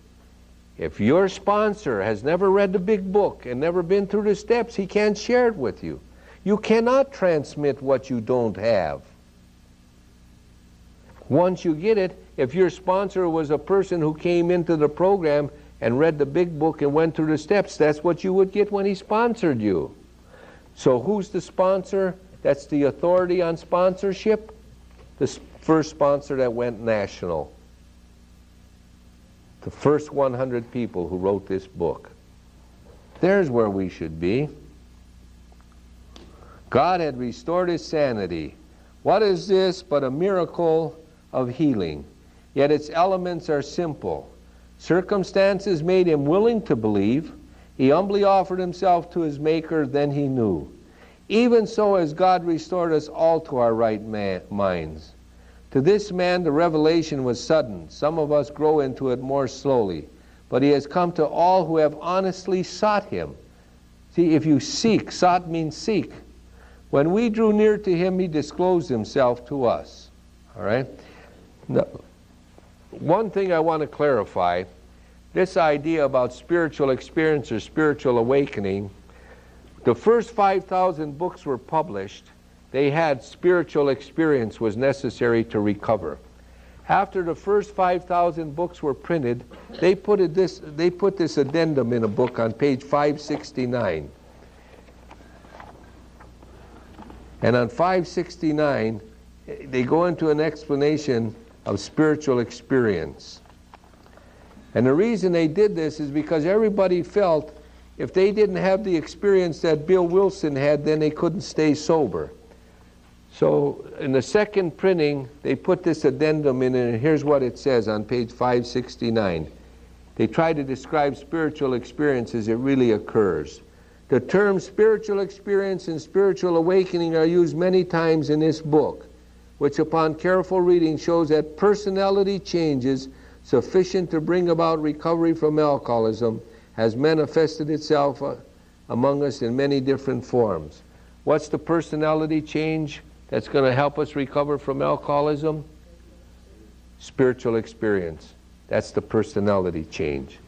if your sponsor has never read the big book and never been through the steps, he can't share it with you. You cannot transmit what you don't have. Once you get it, if your sponsor was a person who came into the program and read the big book and went through the steps, that's what you would get when he sponsored you. So who's the sponsor? That's the authority on sponsorship? The first sponsor that went national. The first 100 people who wrote this book. There's where we should be. God had restored his sanity. What is this but a miracle of healing? Yet its elements are simple. Circumstances made him willing to believe. He humbly offered himself to his Maker, then he knew. Even so has God restored us all to our right minds. To this man the revelation was sudden. Some of us grow into it more slowly. But he has come to all who have honestly sought him. See, if you seek, sought means seek. When we drew near to him, he disclosed himself to us. All right? Now, one thing I want to clarify, this idea about spiritual experience or spiritual awakening, the first 5,000 books were published. They had spiritual experience was necessary to recover. After the first 5,000 books were printed, they put this addendum in a book on page 569. And on 569, they go into an explanation of spiritual experience. And the reason they did this is because everybody felt if they didn't have the experience that Bill Wilson had, then they couldn't stay sober. So in the second printing, they put this addendum in, and here's what it says on page 569. They try to describe spiritual experience as it really occurs. The terms spiritual experience and spiritual awakening are used many times in this book, which upon careful reading shows that personality changes sufficient to bring about recovery from alcoholism, has manifested itself among us in many different forms. What's the personality change that's going to help us recover from alcoholism? Spiritual experience. That's the personality change.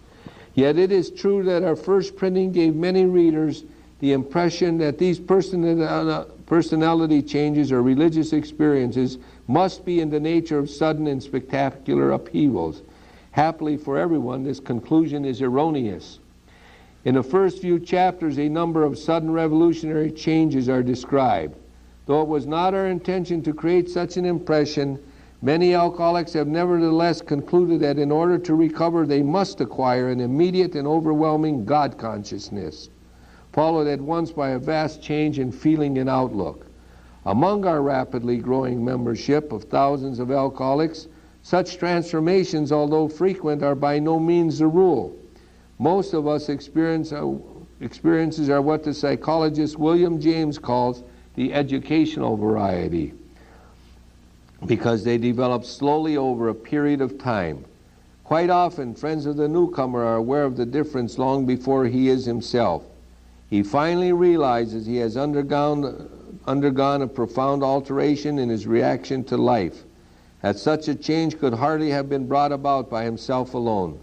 Yet it is true that our first printing gave many readers the impression that these personality changes or religious experiences must be in the nature of sudden and spectacular upheavals. Happily for everyone, this conclusion is erroneous. In the first few chapters, a number of sudden revolutionary changes are described. Though it was not our intention to create such an impression, many alcoholics have nevertheless concluded that in order to recover, they must acquire an immediate and overwhelming God consciousness, followed at once by a vast change in feeling and outlook. Among our rapidly growing membership of thousands of alcoholics, such transformations, although frequent, are by no means the rule. Most of us experiences are what the psychologist William James calls the educational variety, because they develop slowly over a period of time. Quite often, friends of the newcomer are aware of the difference long before he is himself. He finally realizes he has undergone a profound alteration in his reaction to life, that such a change could hardly have been brought about by himself alone.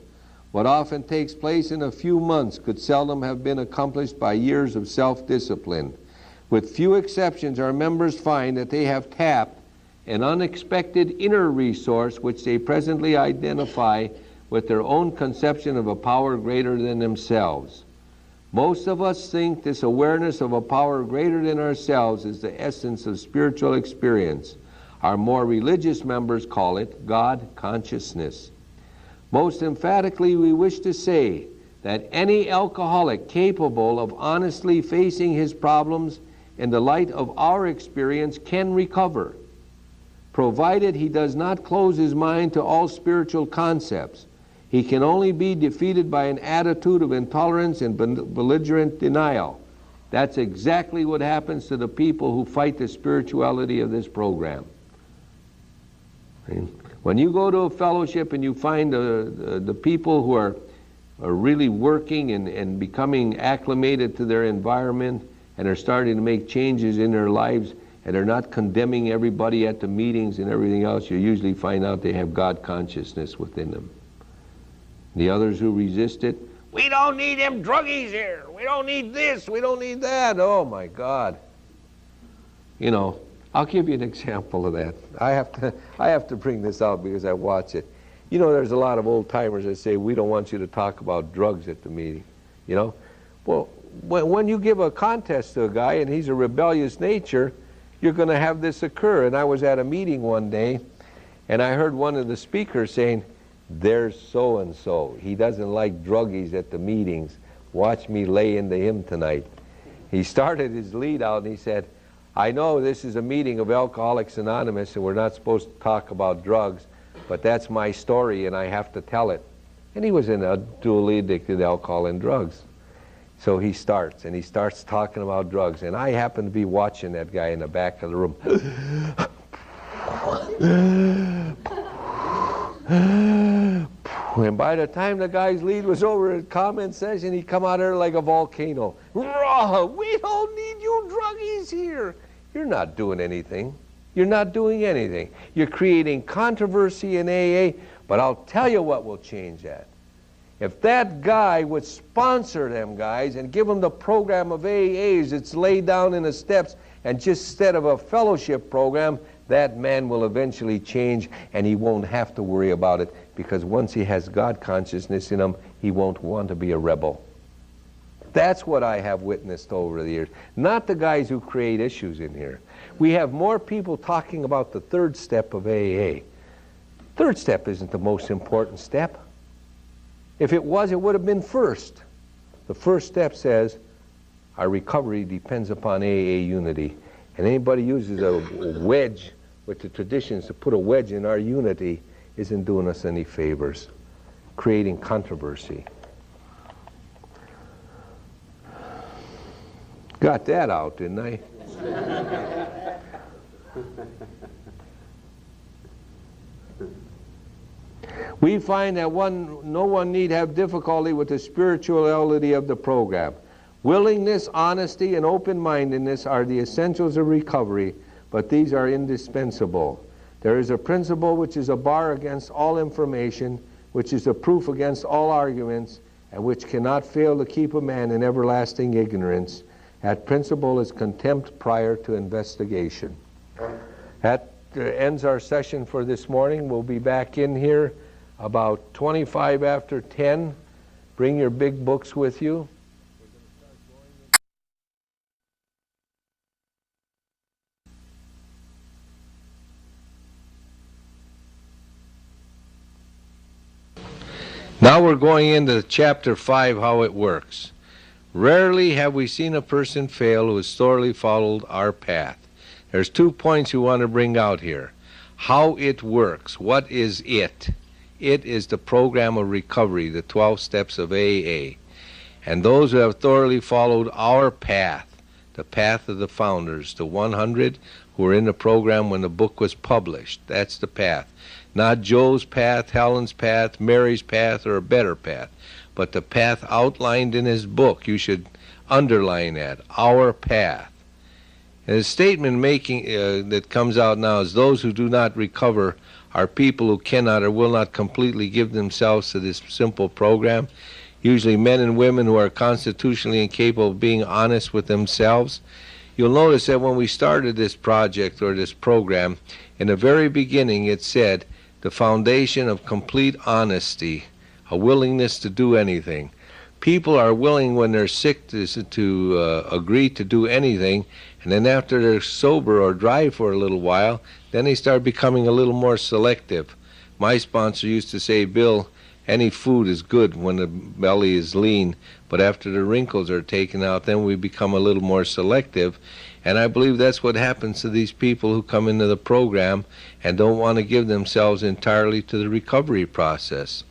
What often takes place in a few months could seldom have been accomplished by years of self-discipline. With few exceptions, our members find that they have tapped an unexpected inner resource which they presently identify with their own conception of a power greater than themselves. Most of us think this awareness of a power greater than ourselves is the essence of spiritual experience. Our more religious members call it God consciousness. Most emphatically, we wish to say that any alcoholic capable of honestly facing his problems in the light of our experience can recover, provided he does not close his mind to all spiritual concepts. He can only be defeated by an attitude of intolerance and belligerent denial. That's exactly what happens to the people who fight the spirituality of this program. When you go to a fellowship and you find the people who are really working and becoming acclimated to their environment and are starting to make changes in their lives and are not condemning everybody at the meetings and everything else, you usually find out they have God consciousness within them. The others who resist it, we don't need them druggies here. We don't need this. We don't need that. Oh, my God. You know, I'll give you an example of that. I have to bring this out because I watch it. You know, there's a lot of old-timers that say, we don't want you to talk about drugs at the meeting. You know? Well, when you give a contest to a guy and he's a rebellious nature, you're going to have this occur. And I was at a meeting one day, and I heard one of the speakers saying, there's so-and-so. He doesn't like druggies at the meetings. Watch me lay into him tonight. He started his lead out and he said, I know this is a meeting of Alcoholics Anonymous and we're not supposed to talk about drugs, but that's my story and I have to tell it. And he was in a dually addicted to alcohol and drugs. So he starts talking about drugs, and I happen to be watching that guy in the back of the room. And by the time the guy's lead was over at comment session, he'd come out there like a volcano. Raw, we don't need you druggies here. You're not doing anything. You're not doing anything. You're creating controversy in AA, but I'll tell you what will change that. If that guy would sponsor them guys and give them the program of AAs that's laid down in the steps, and just instead of a fellowship program, that man will eventually change and he won't have to worry about it, because once he has God consciousness in him, he won't want to be a rebel. That's what I have witnessed over the years. Not the guys who create issues in here. We have more people talking about the third step of AA. Third step isn't the most important step. If it was, it would have been first. The first step says our recovery depends upon AA unity. And anybody uses a wedge with the traditions to put a wedge in our unity isn't doing us any favors, creating controversy. Got that out, didn't I? We find that no one need have difficulty with the spirituality of the program. Willingness, honesty, and open-mindedness are the essentials of recovery, but these are indispensable. There is a principle which is a bar against all information, which is a proof against all arguments, and which cannot fail to keep a man in everlasting ignorance. That principle is contempt prior to investigation. That ends our session for this morning. We'll be back in here about 25 after 10. Bring your big books with you. Now we're going into chapter 5, how it works. Rarely have we seen a person fail who has thoroughly followed our path. There's 2 points you want to bring out here. How it works. What is it? It is the program of recovery, the 12 steps of AA. And those who have thoroughly followed our path, the path of the founders, the 100 who were in the program when the book was published, that's the path. Not Joe's path, Helen's path, Mary's path, or a better path, but the path outlined in his book. You should underline that, our path. And the statement making that comes out now is those who do not recover are people who cannot or will not completely give themselves to this simple program, usually men and women who are constitutionally incapable of being honest with themselves. You'll notice that when we started this project or this program, in the very beginning it said, the foundation of complete honesty, a willingness to do anything. People are willing when they're sick to agree to do anything, and then after they're sober or dry for a little while, then they start becoming a little more selective. My sponsor used to say, Bill, any food is good when the belly is lean, but after the wrinkles are taken out, then we become a little more selective. And I believe that's what happens to these people who come into the program and don't want to give themselves entirely to the recovery process.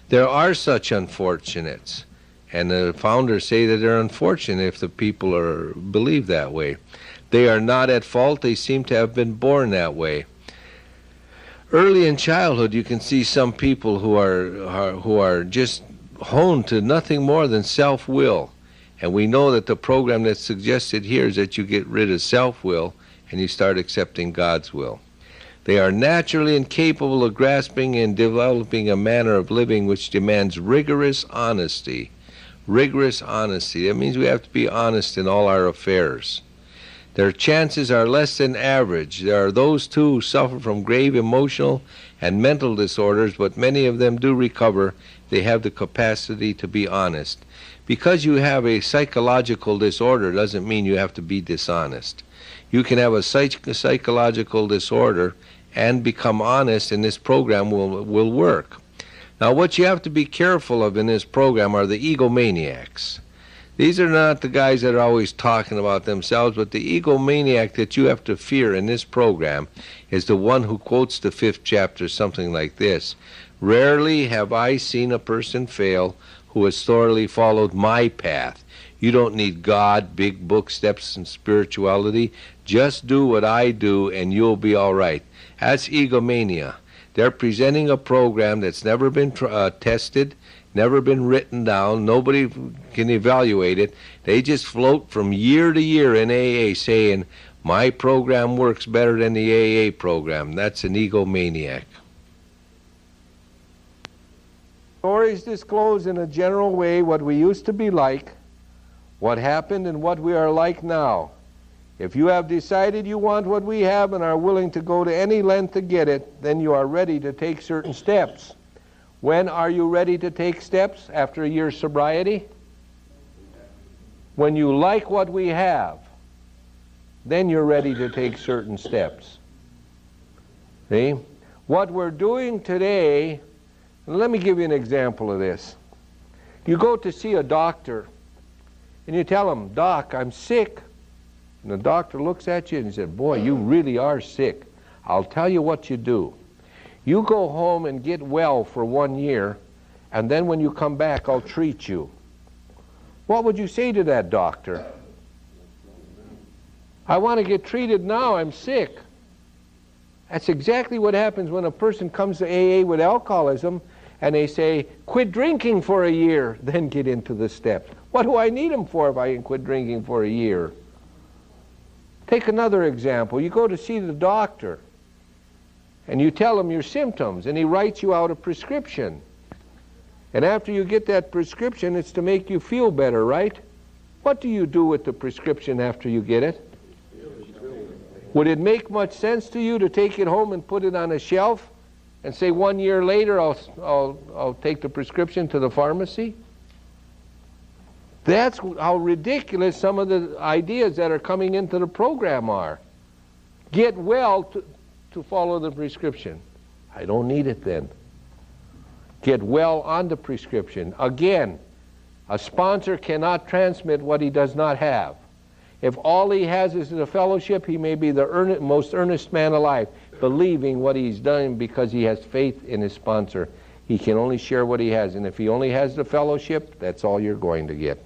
There are such unfortunates, and the founders say that they're unfortunate if the people believe that way. They are not at fault. They seem to have been born that way. Early in childhood, you can see some people who are just honed to nothing more than self-will. And we know that the program that's suggested here is that you get rid of self-will and you start accepting God's will. They are naturally incapable of grasping and developing a manner of living which demands rigorous honesty. Rigorous honesty. That means we have to be honest in all our affairs. Their chances are less than average. There are those too who suffer from grave emotional and mental disorders, but many of them do recover. They have the capacity to be honest. Because you have a psychological disorder doesn't mean you have to be dishonest. You can have a psychological disorder and become honest, and this program will work. Now, what you have to be careful of in this program are the egomaniacs. These are not the guys that are always talking about themselves, but the egomaniac that you have to fear in this program is the one who quotes the 5th chapter, something like this. Rarely have I seen a person fail who has thoroughly followed my path. You don't need God, big book, steps, and spirituality. Just do what I do and you'll be all right. That's egomania. They're presenting a program that's never been tested, never been written down. Nobody can evaluate it. They just float from year to year in AA saying, my program works better than the AA program. That's an egomaniac. Stories disclose in a general way what we used to be like, what happened, and what we are like now. If you have decided you want what we have and are willing to go to any length to get it, then you are ready to take certain steps. When are you ready to take steps? After a year's sobriety? When you like what we have, then you're ready to take certain steps. See? What we're doing today, let me give you an example of this. You go to see a doctor and you tell him, Doc, I'm sick. And the doctor looks at you and he said, boy, you really are sick. I'll tell you what you do. You go home and get well for 1 year, and then when you come back, I'll treat you. What would you say to that doctor? I want to get treated now, I'm sick. That's exactly what happens when a person comes to AA with alcoholism. and they say, quit drinking for a year, then get into the steps. What do I need them for if I can quit drinking for a year? Take another example. You go to see the doctor, and you tell him your symptoms, and he writes you out a prescription. And after you get that prescription, it's to make you feel better, right? What do you do with the prescription after you get it? Would it make much sense to you to take it home and put it on a shelf and say 1 year later I'll take the prescription to the pharmacy? That's how ridiculous some of the ideas that are coming into the program are. Get well to follow the prescription. I don't need it then. Get well on the prescription. Again, a sponsor cannot transmit what he does not have. If all he has is the fellowship, he may be the most earnest man alive, believing what he's done because he has faith in his sponsor. He can only share what he has, and if he only has the fellowship, that's all you're going to get.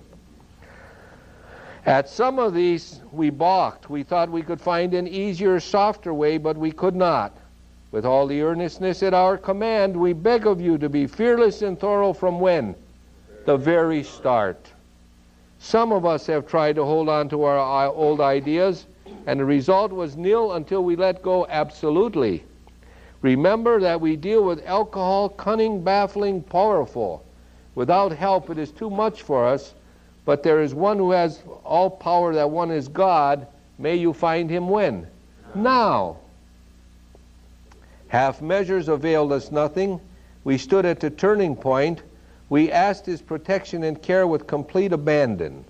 At some of these, we balked. We thought we could find an easier, softer way, but we could not. With all the earnestness at our command, we beg of you to be fearless and thorough from when? The very start. Some of us have tried to hold on to our old ideas, and the result was nil until we let go absolutely. Remember that we deal with alcohol, cunning, baffling, powerful. Without help, it is too much for us, but there is one who has all power, that one is God. May you find him when? Now. Half measures availed us nothing. We stood at the turning point. We asked his protection and care with complete abandon.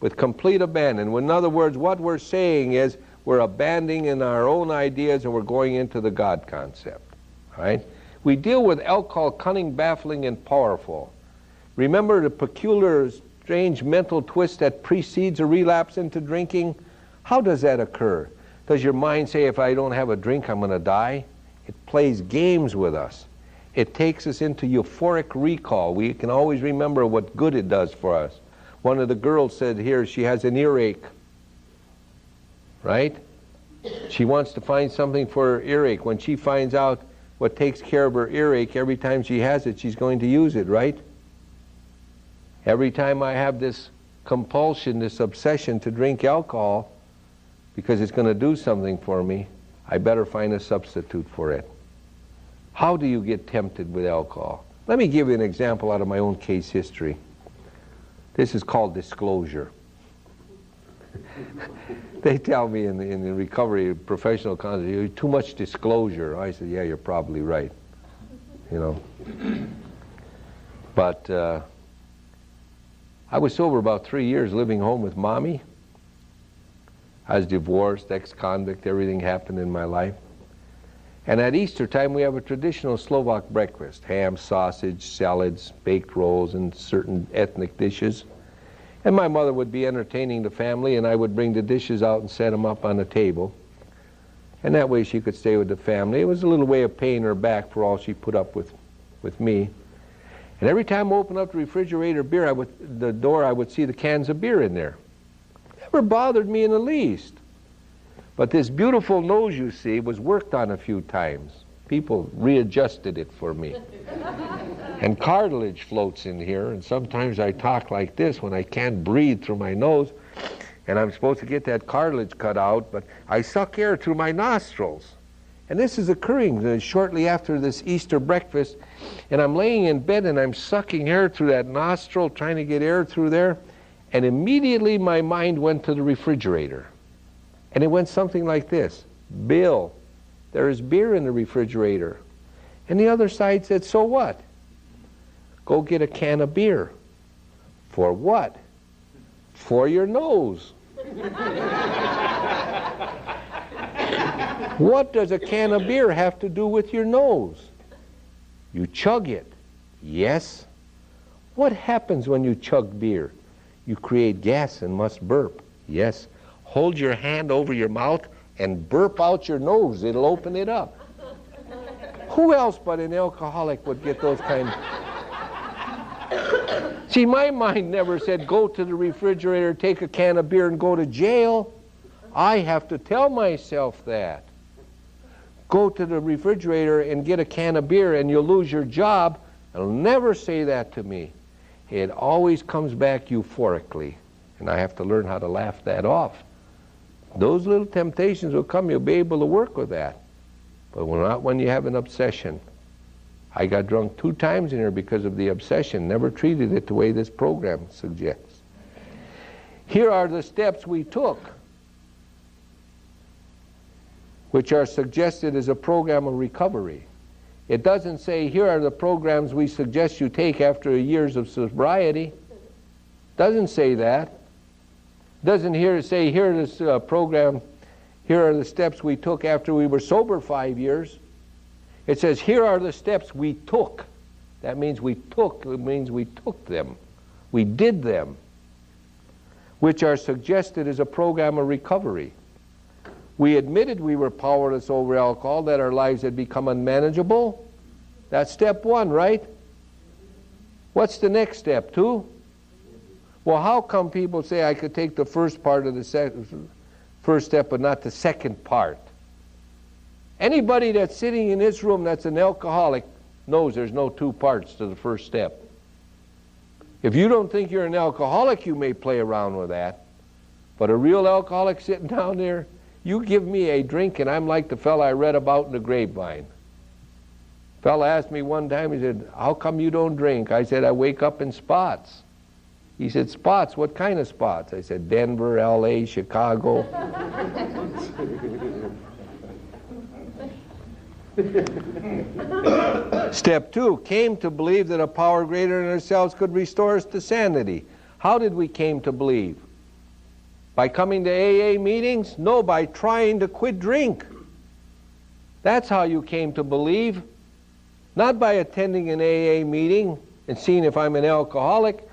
With complete abandon. In other words, what we're saying is we're abandoning our own ideas and we're going into the God concept. Right? We deal with alcohol, cunning, baffling, and powerful. Remember the peculiar, strange mental twist that precedes a relapse into drinking? How does that occur? Does your mind say, if I don't have a drink, I'm going to die? It plays games with us. It takes us into euphoric recall. We can always remember what good it does for us. One of the girls said here she has an earache, right? She wants to find something for her earache. When she finds out what takes care of her earache, every time she has it, she's going to use it, right? Every time I have this compulsion, this obsession to drink alcohol, because it's going to do something for me, I better find a substitute for it. How do you get tempted with alcohol? Let me give you an example out of my own case history. This is called disclosure. They tell me in the recovery professional counseling, you too much disclosure. I said, yeah, you're probably right. You know. But I was sober about 3 years, living home with Mommy. I was divorced, ex-convict, everything happened in my life. And at Easter time, we have a traditional Slovak breakfast. Ham, sausage, salads, baked rolls, and certain ethnic dishes. And my mother would be entertaining the family, and I would bring the dishes out and set them up on the table. And that way she could stay with the family. It was a little way of paying her back for all she put up with me. And every time I opened up the refrigerator the door, I would see the cans of beer in there. Never bothered me in the least. But this beautiful nose you see was worked on a few times. People readjusted it for me. And cartilage floats in here, and sometimes I talk like this when I can't breathe through my nose, and I'm supposed to get that cartilage cut out, but I suck air through my nostrils. And this is occurring shortly after this Easter breakfast, and I'm laying in bed and I'm sucking air through that nostril, trying to get air through there, and immediately my mind went to the refrigerator. And it went something like this: Bill, there is beer in the refrigerator. And the other side said, so what? Go get a can of beer. For what? For your nose. What does a can of beer have to do with your nose? You chug it. Yes. What happens when you chug beer? You create gas and must burp. Yes. Hold your hand over your mouth and burp out your nose. It'll open it up. Who else but an alcoholic would get those kind of... See, my mind never said go to the refrigerator, take a can of beer, and go to jail. I have to tell myself that. Go to the refrigerator and get a can of beer and you'll lose your job, It'll never say that to me. It always comes back euphorically, and I have to learn how to laugh that off. Those little temptations will come. You'll be able to work with that, but not when you have an obsession. I got drunk 2 times in here because of the obsession. Never treated it the way this program suggests. Here are the steps we took, which are suggested as a program of recovery. It doesn't say, here are the programs we suggest you take after years of sobriety. Doesn't say that. Doesn't say, here is this program, here are the steps we took after we were sober 5 years. It says, here are the steps we took. That means we took them. We did them, which are suggested as a program of recovery. We admitted we were powerless over alcohol, that our lives had become unmanageable. That's step 1, right? What's the next step, 2? Well, how come people say I could take the first part of the first step but not the second part? Anybody that's sitting in this room that's an alcoholic knows there's no 2 parts to the first step. If you don't think you're an alcoholic, you may play around with that. But a real alcoholic sitting down there, you give me a drink and I'm like the fella I read about in the grapevine. Fella asked me one time, he said, how come you don't drink? I said, I wake up in spots. He said, spots? What kind of spots? I said, Denver, LA, Chicago. Step 2, came to believe that a power greater than ourselves could restore us to sanity. How did we came to believe? By coming to AA meetings? No, by trying to quit drink. That's how you came to believe. Not by attending an AA meeting and seeing if I'm an alcoholic.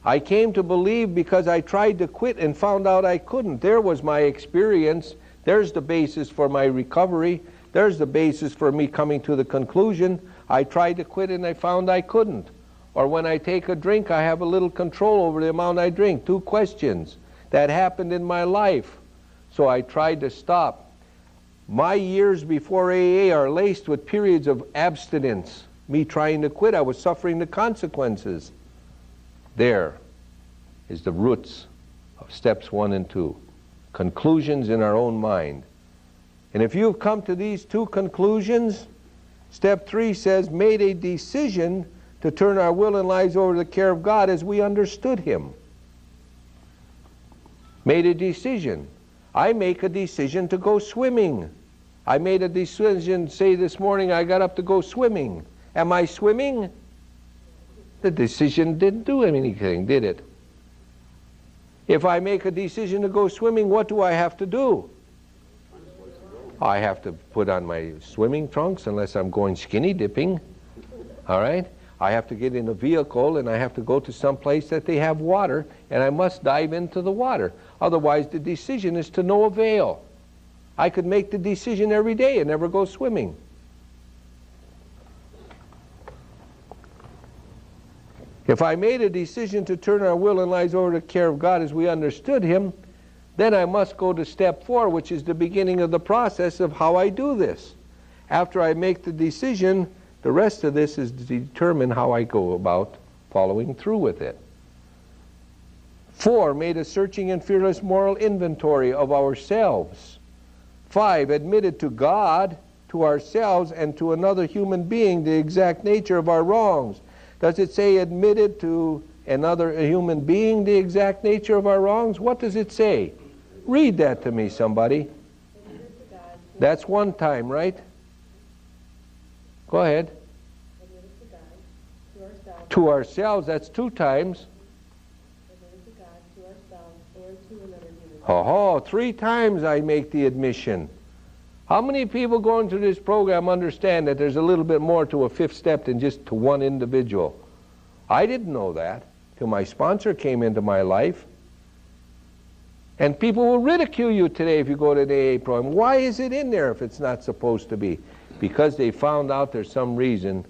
I came to believe because I tried to quit and found out I couldn't. There was my experience. There's the basis for my recovery. There's the basis for me coming to the conclusion. I tried to quit and I found I couldn't. Or when I take a drink, I have a little control over the amount I drink. 2 questions. That happened in my life. So I tried to stop. My years before AA are laced with periods of abstinence. Me trying to quit, I was suffering the consequences. There is the roots of steps 1 and 2. Conclusions in our own mind. And if you've come to these 2 conclusions, step 3 says, made a decision to turn our will and lives over to the care of God as we understood Him. Made a decision. I make a decision to go swimming. I made a decision, say this morning I got up to go swimming. Am I swimming? The decision didn't do anything, did it? If I make a decision to go swimming, what do I have to do? I have to put on my swimming trunks unless I'm going skinny dipping. All right? I have to get in a vehicle and I have to go to some place that they have water and I must dive into the water. Otherwise the decision is to no avail. I could make the decision every day and never go swimming. If I made a decision to turn our will and lives over to the care of God as we understood Him, then I must go to step 4, which is the beginning of the process of how I do this. After I make the decision, the rest of this is to determine how I go about following through with it. 4, made a searching and fearless moral inventory of ourselves. 5, admitted to God, to ourselves, and to another human being the exact nature of our wrongs. Does it say admitted to another human being the exact nature of our wrongs? What does it say? Read that to me, somebody. That's 1 time, right? Go ahead. To ourselves, that's 2 times. Oh, 3 times I make the admission. How many people going through this program understand that there's a little bit more to a 5th step than just to one individual? I didn't know that till my sponsor came into my life. And people will ridicule you today if you go to the AA program. Why is it in there if it's not supposed to be? Because they found out there's some reason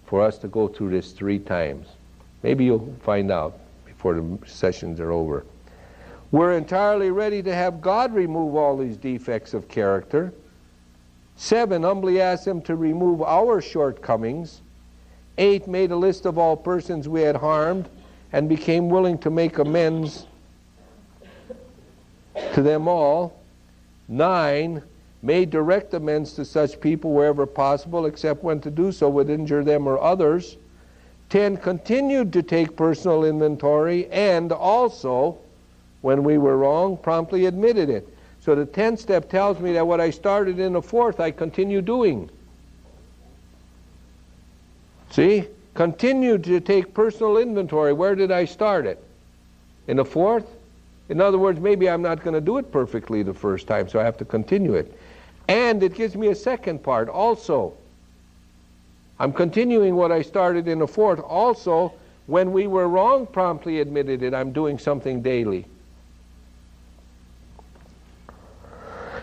for us to go through this 3 times. Maybe you'll find out before the sessions are over. We're entirely ready to have God remove all these defects of character. 7, humbly ask Him to remove our shortcomings 8, made a list of all persons we had harmed and became willing to make amends to them all. 9, made direct amends to such people wherever possible, except when to do so would injure them or others. 10, continued to take personal inventory, and also, when we were wrong, promptly admitted it. So the 10th step tells me that what I started in the 4th, I continue doing. See? Continued to take personal inventory. Where did I start it? In the 4th? In other words, maybe I'm not going to do it perfectly the first time, so I have to continue it. And it gives me a second part also. I'm continuing what I started in the 4th. Also, when we were wrong, promptly admitted it. I'm doing something daily.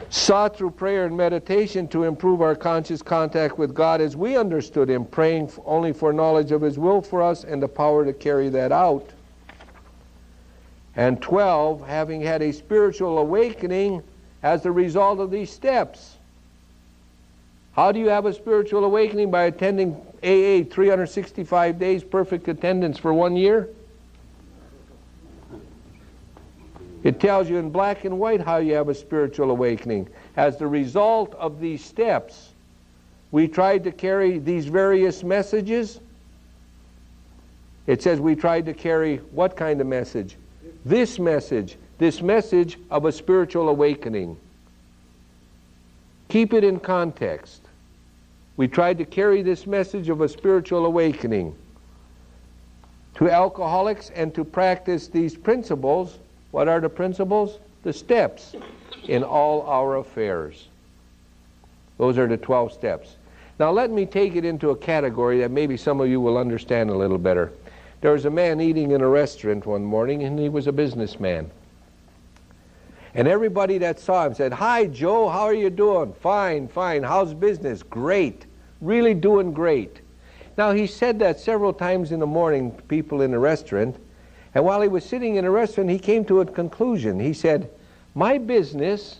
Sought through prayer and meditation to improve our conscious contact with God as we understood Him, praying only for knowledge of His will for us and the power to carry that out. And 12, having had a spiritual awakening as a result of these steps. How do you have a spiritual awakening? By attending AA 365 days, perfect attendance for 1 year? It tells you in black and white how you have a spiritual awakening. As the result of these steps, we tried to carry these various messages. It says we tried to carry what kind of message? This message of a spiritual awakening. Keep it in context. We tried to carry this message of a spiritual awakening to alcoholics and to practice these principles. What are the principles? The steps in all our affairs. Those are the 12 steps. Now let me take it into a category that maybe some of you will understand a little better. There was a man eating in a restaurant one morning, and he was a businessman. And everybody that saw him said, "Hi, Joe, how are you doing?" "Fine, fine. How's business?" "Great. Really doing great." Now he said that several times in the morning to people in the restaurant. And while he was sitting in a restaurant, he came to a conclusion. He said, "My business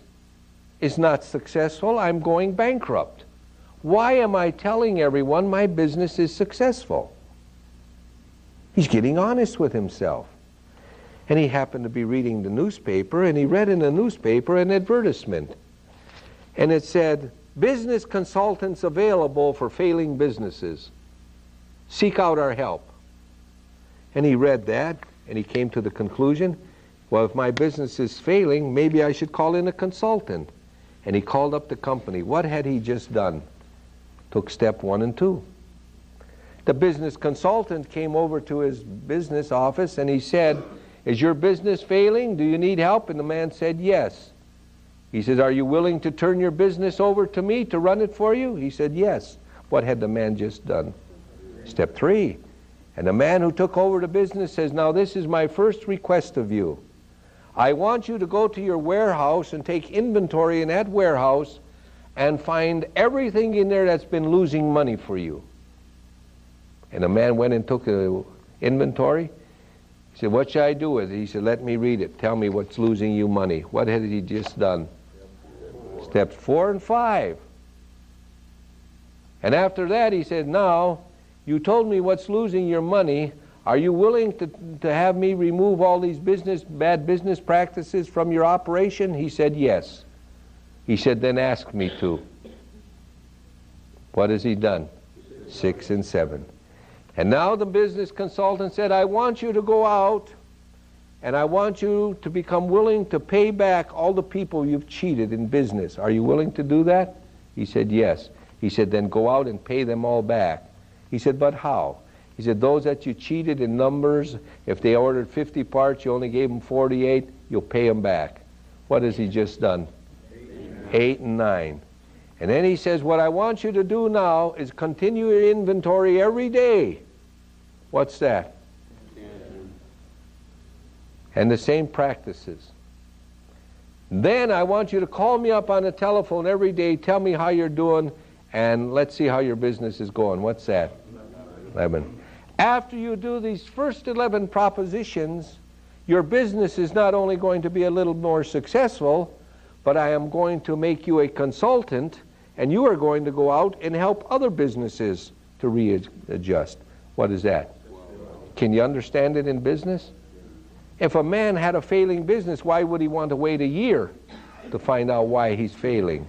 is not successful. I'm going bankrupt. Why am I telling everyone my business is successful?" He's getting honest with himself. And he happened to be reading the newspaper, and he read in the newspaper an advertisement. And it said, "Business consultants available for failing businesses. Seek out our help." And he read that. And he came to the conclusion, well, if my business is failing, maybe I should call in a consultant. And he called up the company. What had he just done? Took step 1 and 2. The business consultant came over to his business office and he said, "Is your business failing? Do you need help?" And the man said, "Yes." He said, "Are you willing to turn your business over to me to run it for you?" He said, "Yes." What had the man just done? Step 3. And the man who took over the business says, "Now this is my first request of you. I want you to go to your warehouse and take inventory in that warehouse and find everything in there that's been losing money for you." And the man went and took an inventory. He said, "What should I do with it?" He said, "Let me read it. Tell me what's losing you money." What had he just done? Steps 4 and 5. And after that he said, "Now, you told me what's losing your money. Are you willing to have me remove all these bad business practices from your operation?" He said, "Yes." He said, "Then ask me to." What has he done? 6 and 7. And now the business consultant said, "I want you to go out and I want you to become willing to pay back all the people you've cheated in business. Are you willing to do that?" He said, "Yes." He said, "Then go out and pay them all back." He said, "But how?" He said, "Those that you cheated in numbers, if they ordered 50 parts, you only gave them 48, you'll pay them back." What has he just done? 8 and 9. And then he says, "What I want you to do now is continue your inventory every day." What's that? And the same practices. Then I want you to call me up on the telephone every day, tell me how you're doing, and let's see how your business is going. What's that? 11. After you do these first 11 propositions, your business is not only going to be a little more successful, but I am going to make you a consultant, and you are going to go out and help other businesses to readjust. What is that? Can you understand it in business? If a man had a failing business, why would he want to wait a year to find out why he's failing?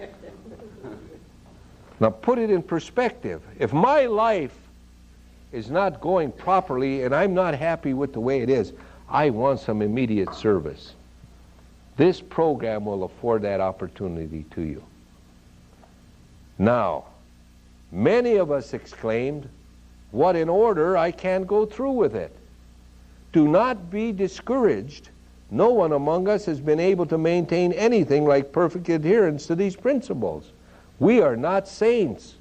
Now put it in perspective. If my life is not going properly and I'm not happy with the way it is, I want some immediate service. This program will afford that opportunity to you. Now, many of us exclaimed, "What in order? I can't go through with it." Do not be discouraged. No one among us has been able to maintain anything like perfect adherence to these principles. We are not saints.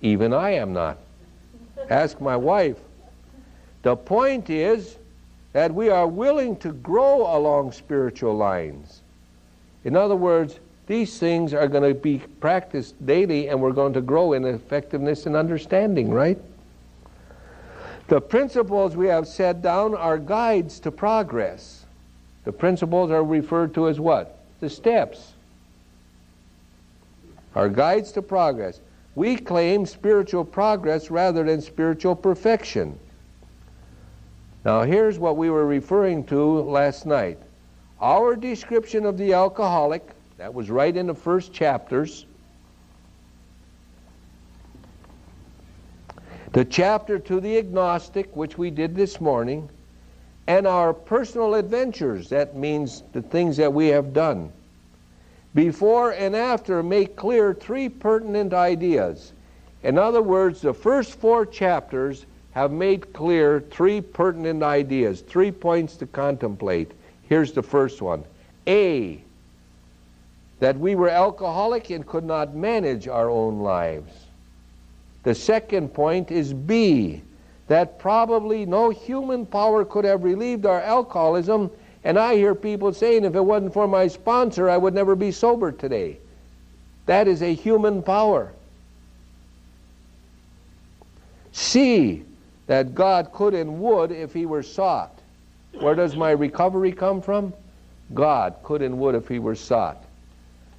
Even I am not. Ask my wife. The point is that we are willing to grow along spiritual lines. In other words, these things are going to be practiced daily, and we're going to grow in effectiveness and understanding, right? The principles we have set down are guides to progress. The principles are referred to as what? The steps. Are guides to progress. We claim spiritual progress rather than spiritual perfection. Now here's what we were referring to last night. Our description of the alcoholic, that was right in the first chapters. The chapter to the agnostic, which we did this morning, and our personal adventures, that means the things that we have done. Before and after make clear three pertinent ideas. In other words, the first 4 chapters have made clear 3 pertinent ideas, 3 points to contemplate. Here's the first one. A, that we were alcoholic and could not manage our own lives. The second point is B, that probably no human power could have relieved our alcoholism, and I hear people saying, if it wasn't for my sponsor, I would never be sober today. That is a human power. C, that God could and would if he were sought. Where does my recovery come from? God could and would if he were sought.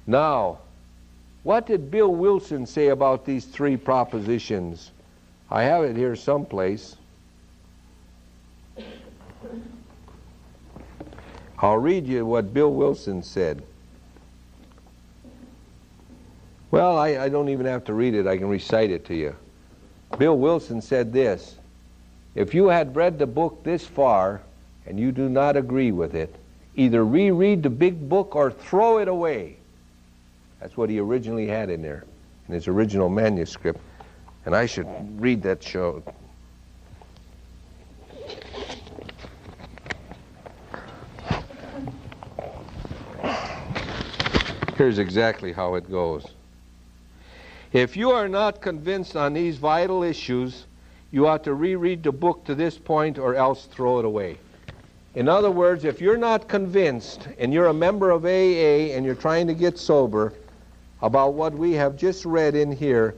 Now, what did Bill Wilson say about these 3 propositions? I have it here someplace. I'll read you what Bill Wilson said. Well, I don't even have to read it. I can recite it to you. Bill Wilson said this: if you had read the book this far and you do not agree with it, either reread the big book or throw it away. That's what he originally had in there, in his original manuscript. And I should read that show. Here's exactly how it goes. If you are not convinced on these vital issues, you ought to reread the book to this point or else throw it away. In other words, if you're not convinced and you're a member of AA and you're trying to get sober about what we have just read in here,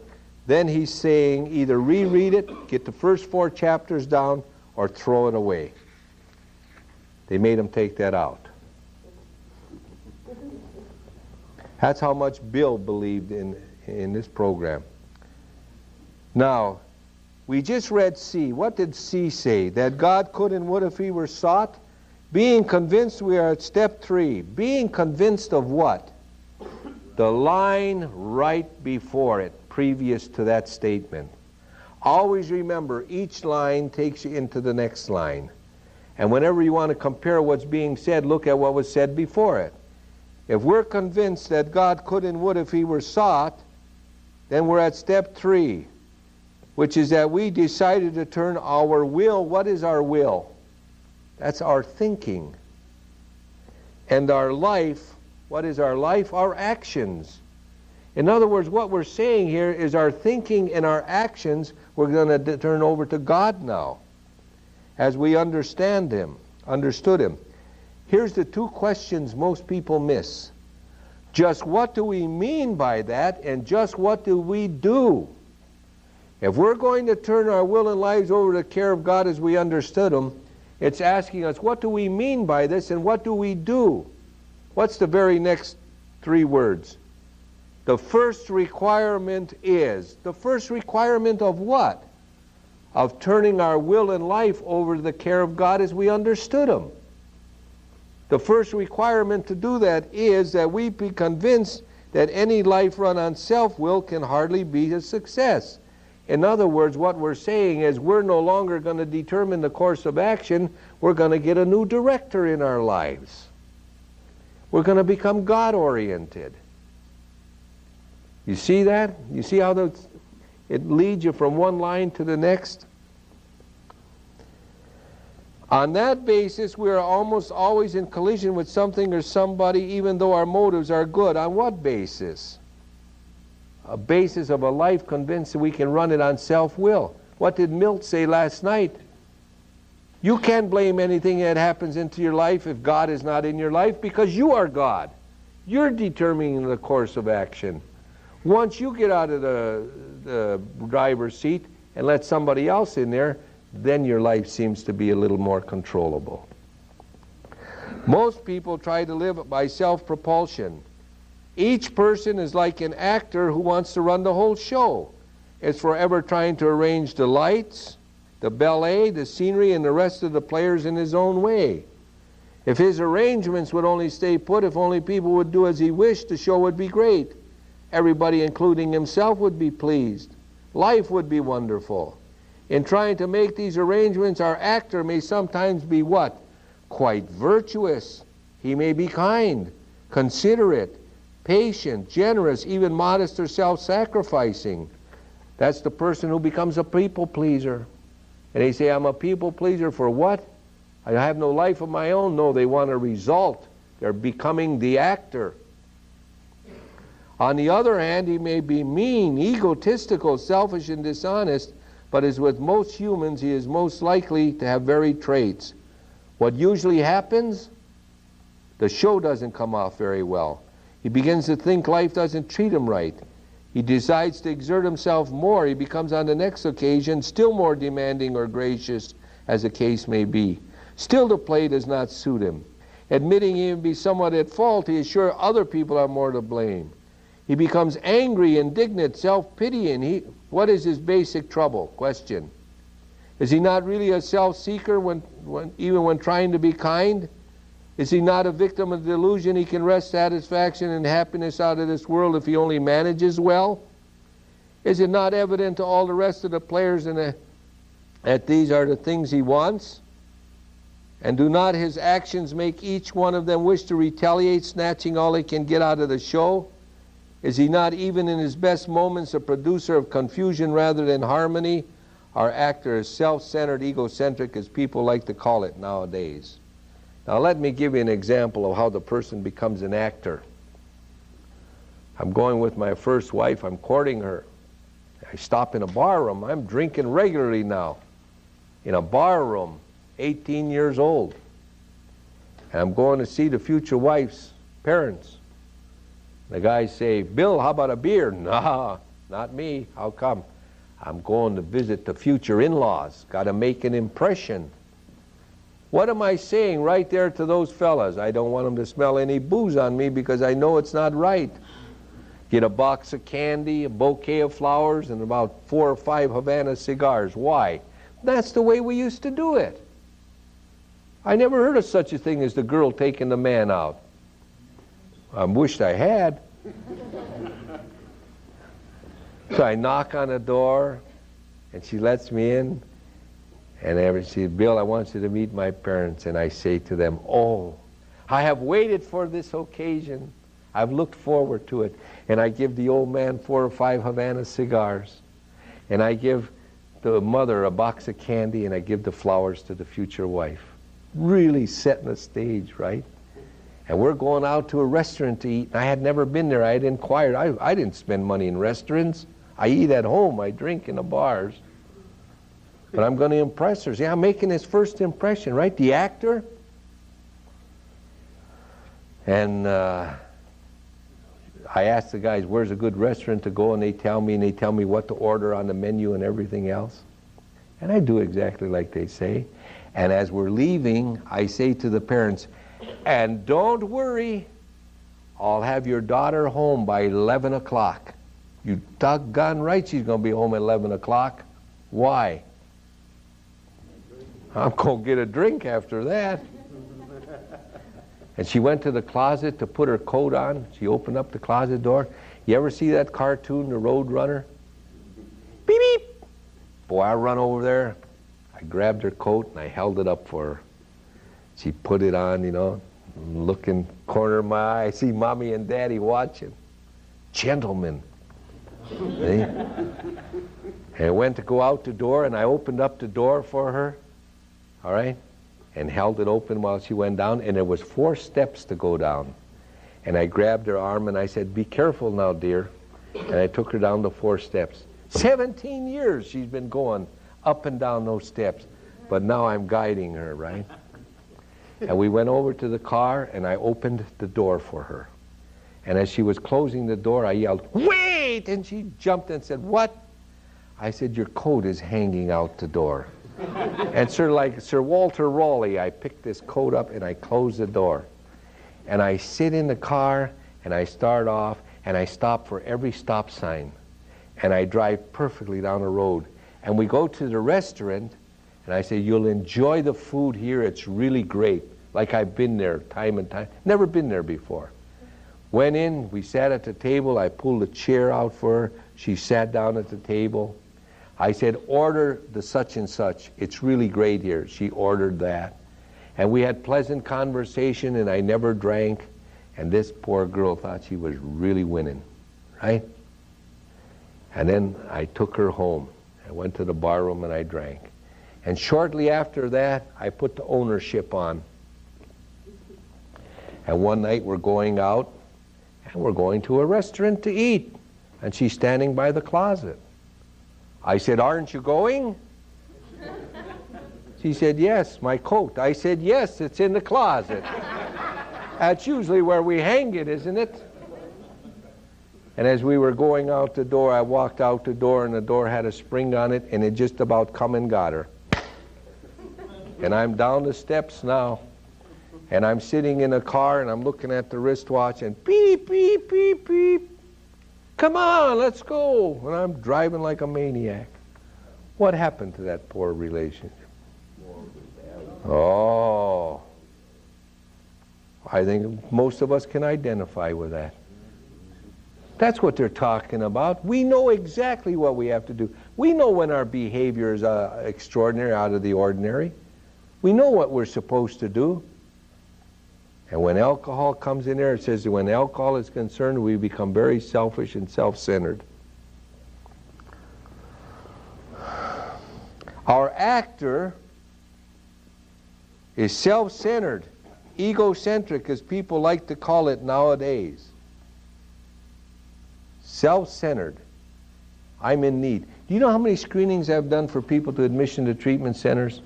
then he's saying either reread it, get the first 4 chapters down, or throw it away. They made him take that out. That's how much Bill believed in this program. Now, we just read C. What did C say? That God could and would if he were sought? Being convinced, we are at step 3. Being convinced of what? The line right before it, previous to that statement. Always remember, each line takes you into the next line. And whenever you want to compare what's being said, look at what was said before it. If we're convinced that God could and would if he were sought, then we're at step 3, which is that we decided to turn our will. What is our will? That's our thinking. And our life. What is our life? Our actions. In other words, what we're saying here is our thinking and our actions we're going to turn over to God now as we understood him. Here's the 2 questions most people miss. Just what do we mean by that, and just what do we do? If we're going to turn our will and lives over to the care of God as we understood him, it's asking us, what do we mean by this and what do we do? What's the very next 3 words? The first requirement is, the first requirement of what? Of turning our will and life over to the care of God as we understood Him. The first requirement to do that is that we be convinced that any life run on self-will can hardly be a success. In other words, what we're saying is we're no longer going to determine the course of action. We're going to get a new director in our lives. We're going to become God-oriented. You see that? You see how it leads you from one line to the next? On that basis, we are almost always in collision with something or somebody, even though our motives are good. On what basis? A basis of a life convinced that we can run it on self-will. What did Milt say last night? You can't blame anything that happens into your life if God is not in your life, because you are God. You're determining the course of action. Once you get out of the driver's seat and let somebody else in there, then your life seems to be a little more controllable. Most people try to live by self-propulsion. Each person is like an actor who wants to run the whole show. It's forever trying to arrange the lights, the ballet, the scenery, and the rest of the players in his own way. If his arrangements would only stay put, if only people would do as he wished, the show would be great. Everybody, including himself, would be pleased. Life would be wonderful. In trying to make these arrangements, our actor may sometimes be what? Quite virtuous. He may be kind, considerate, patient, generous, even modest or self-sacrificing. That's the person who becomes a people pleaser. And they say, I'm a people pleaser for what? I have no life of my own. No, they want a result. They're becoming the actor. On the other hand, he may be mean, egotistical, selfish, and dishonest, but as with most humans, he is most likely to have varied traits. What usually happens? The show doesn't come off very well. He begins to think life doesn't treat him right. He decides to exert himself more. He becomes on the next occasion still more demanding or gracious, as the case may be. Still the play does not suit him. Admitting he may be somewhat at fault, he is sure other people are more to blame. He becomes angry, indignant, self-pitying. What is his basic trouble? Question. Is he not really a self-seeker even when trying to be kind? Is he not a victim of the delusion he can wrest satisfaction and happiness out of this world if he only manages well? Is it not evident to all the rest of the players that these are the things he wants? And do not his actions make each one of them wish to retaliate, snatching all they can get out of the show? Is he not even in his best moments a producer of confusion rather than harmony? Our actor is self-centered, egocentric, as people like to call it nowadays. Now let me give you an example of how the person becomes an actor. I'm going with my first wife, I'm courting her. I stop in a bar room, I'm drinking regularly now. In a bar room, 18 years old. And I'm going to see the future wife's parents. The guys say, Bill, how about a beer? Nah, not me. How come? I'm going to visit the future in-laws. Got to make an impression. What am I saying right there to those fellas? I don't want them to smell any booze on me because I know it's not right. Get a box of candy, a bouquet of flowers, and about 4 or 5 Havana cigars. Why? That's the way we used to do it. I never heard of such a thing as the girl taking the man out. I wished I had. So I knock on the door, and she lets me in, and she says, Bill, I want you to meet my parents. And I say to them, oh, I have waited for this occasion. I've looked forward to it. And I give the old man 4 or 5 Havana cigars. And I give the mother a box of candy, and I give the flowers to the future wife. Really setting the stage, right? And we're going out to a restaurant to eat. I had never been there. I had inquired. I didn't spend money in restaurants. I eat at home. I drink in the bars. But I'm going to impress her. See, I'm making his first impression, right? The actor. And I ask the guys, where's a good restaurant to go? And they tell me what to order on the menu and everything else. And I do exactly like they say. And as we're leaving, I say to the parents, and don't worry, I'll have your daughter home by 11 o'clock. You doggone right she's going to be home at 11 o'clock. Why? I'm going to get a drink after that. And she went to the closet to put her coat on. She opened up the closet door. You ever see that cartoon, The Road Runner? Beep, beep. Boy, I run over there. I grabbed her coat and I held it up for her. She put it on, you know, looking corner of my eye. I see Mommy and Daddy watching. Gentlemen. See? And I went to go out the door and I opened up the door for her. All right? And held it open while she went down, and there was 4 steps to go down. And I grabbed her arm and I said, be careful now, dear. And I took her down the 4 steps. 17 years she's been going up and down those steps. But now I'm guiding her, right? And we went over to the car and I opened the door for her. And as she was closing the door, I yelled, wait! And she jumped and said, what? I said, your coat is hanging out the door. And like Sir Walter Raleigh, I picked this coat up and I closed the door. And I sit in the car and I start off and I stop for every stop sign. And I drive perfectly down the road. And we go to the restaurant and I say, you'll enjoy the food here, it's really great. Like I've been there time and time, never been there before. Went in, we sat at the table, I pulled a chair out for her, she sat down at the table. I said, order the such and such. It's really great here. She ordered that. And we had pleasant conversation, and I never drank. And this poor girl thought she was really winning, right? And then I took her home. I went to the bar room and I drank. And shortly after that, I put the ownership on. And one night we're going out, and we're going to a restaurant to eat. And she's standing by the closet. I said, aren't you going? She said, yes, my coat. I said, yes, it's in the closet. That's usually where we hang it, isn't it? And as we were going out the door, I walked out the door, and the door had a spring on it, and it just about come and got her. And I'm down the steps now, and I'm sitting in a car, and I'm looking at the wristwatch, and beep, beep, beep, beep. Come on, let's go. And I'm driving like a maniac. What happened to that poor relationship? Oh, I think most of us can identify with that. That's what they're talking about. We know exactly what we have to do. We know when our behavior is extraordinary, out of the ordinary. We know what we're supposed to do. And when alcohol comes in there, it says that when alcohol is concerned, we become very selfish and self-centered. Our actor is self-centered, egocentric, as people like to call it nowadays. Self-centered. I'm in need. Do you know how many screenings I've done for people to admission to treatment centers?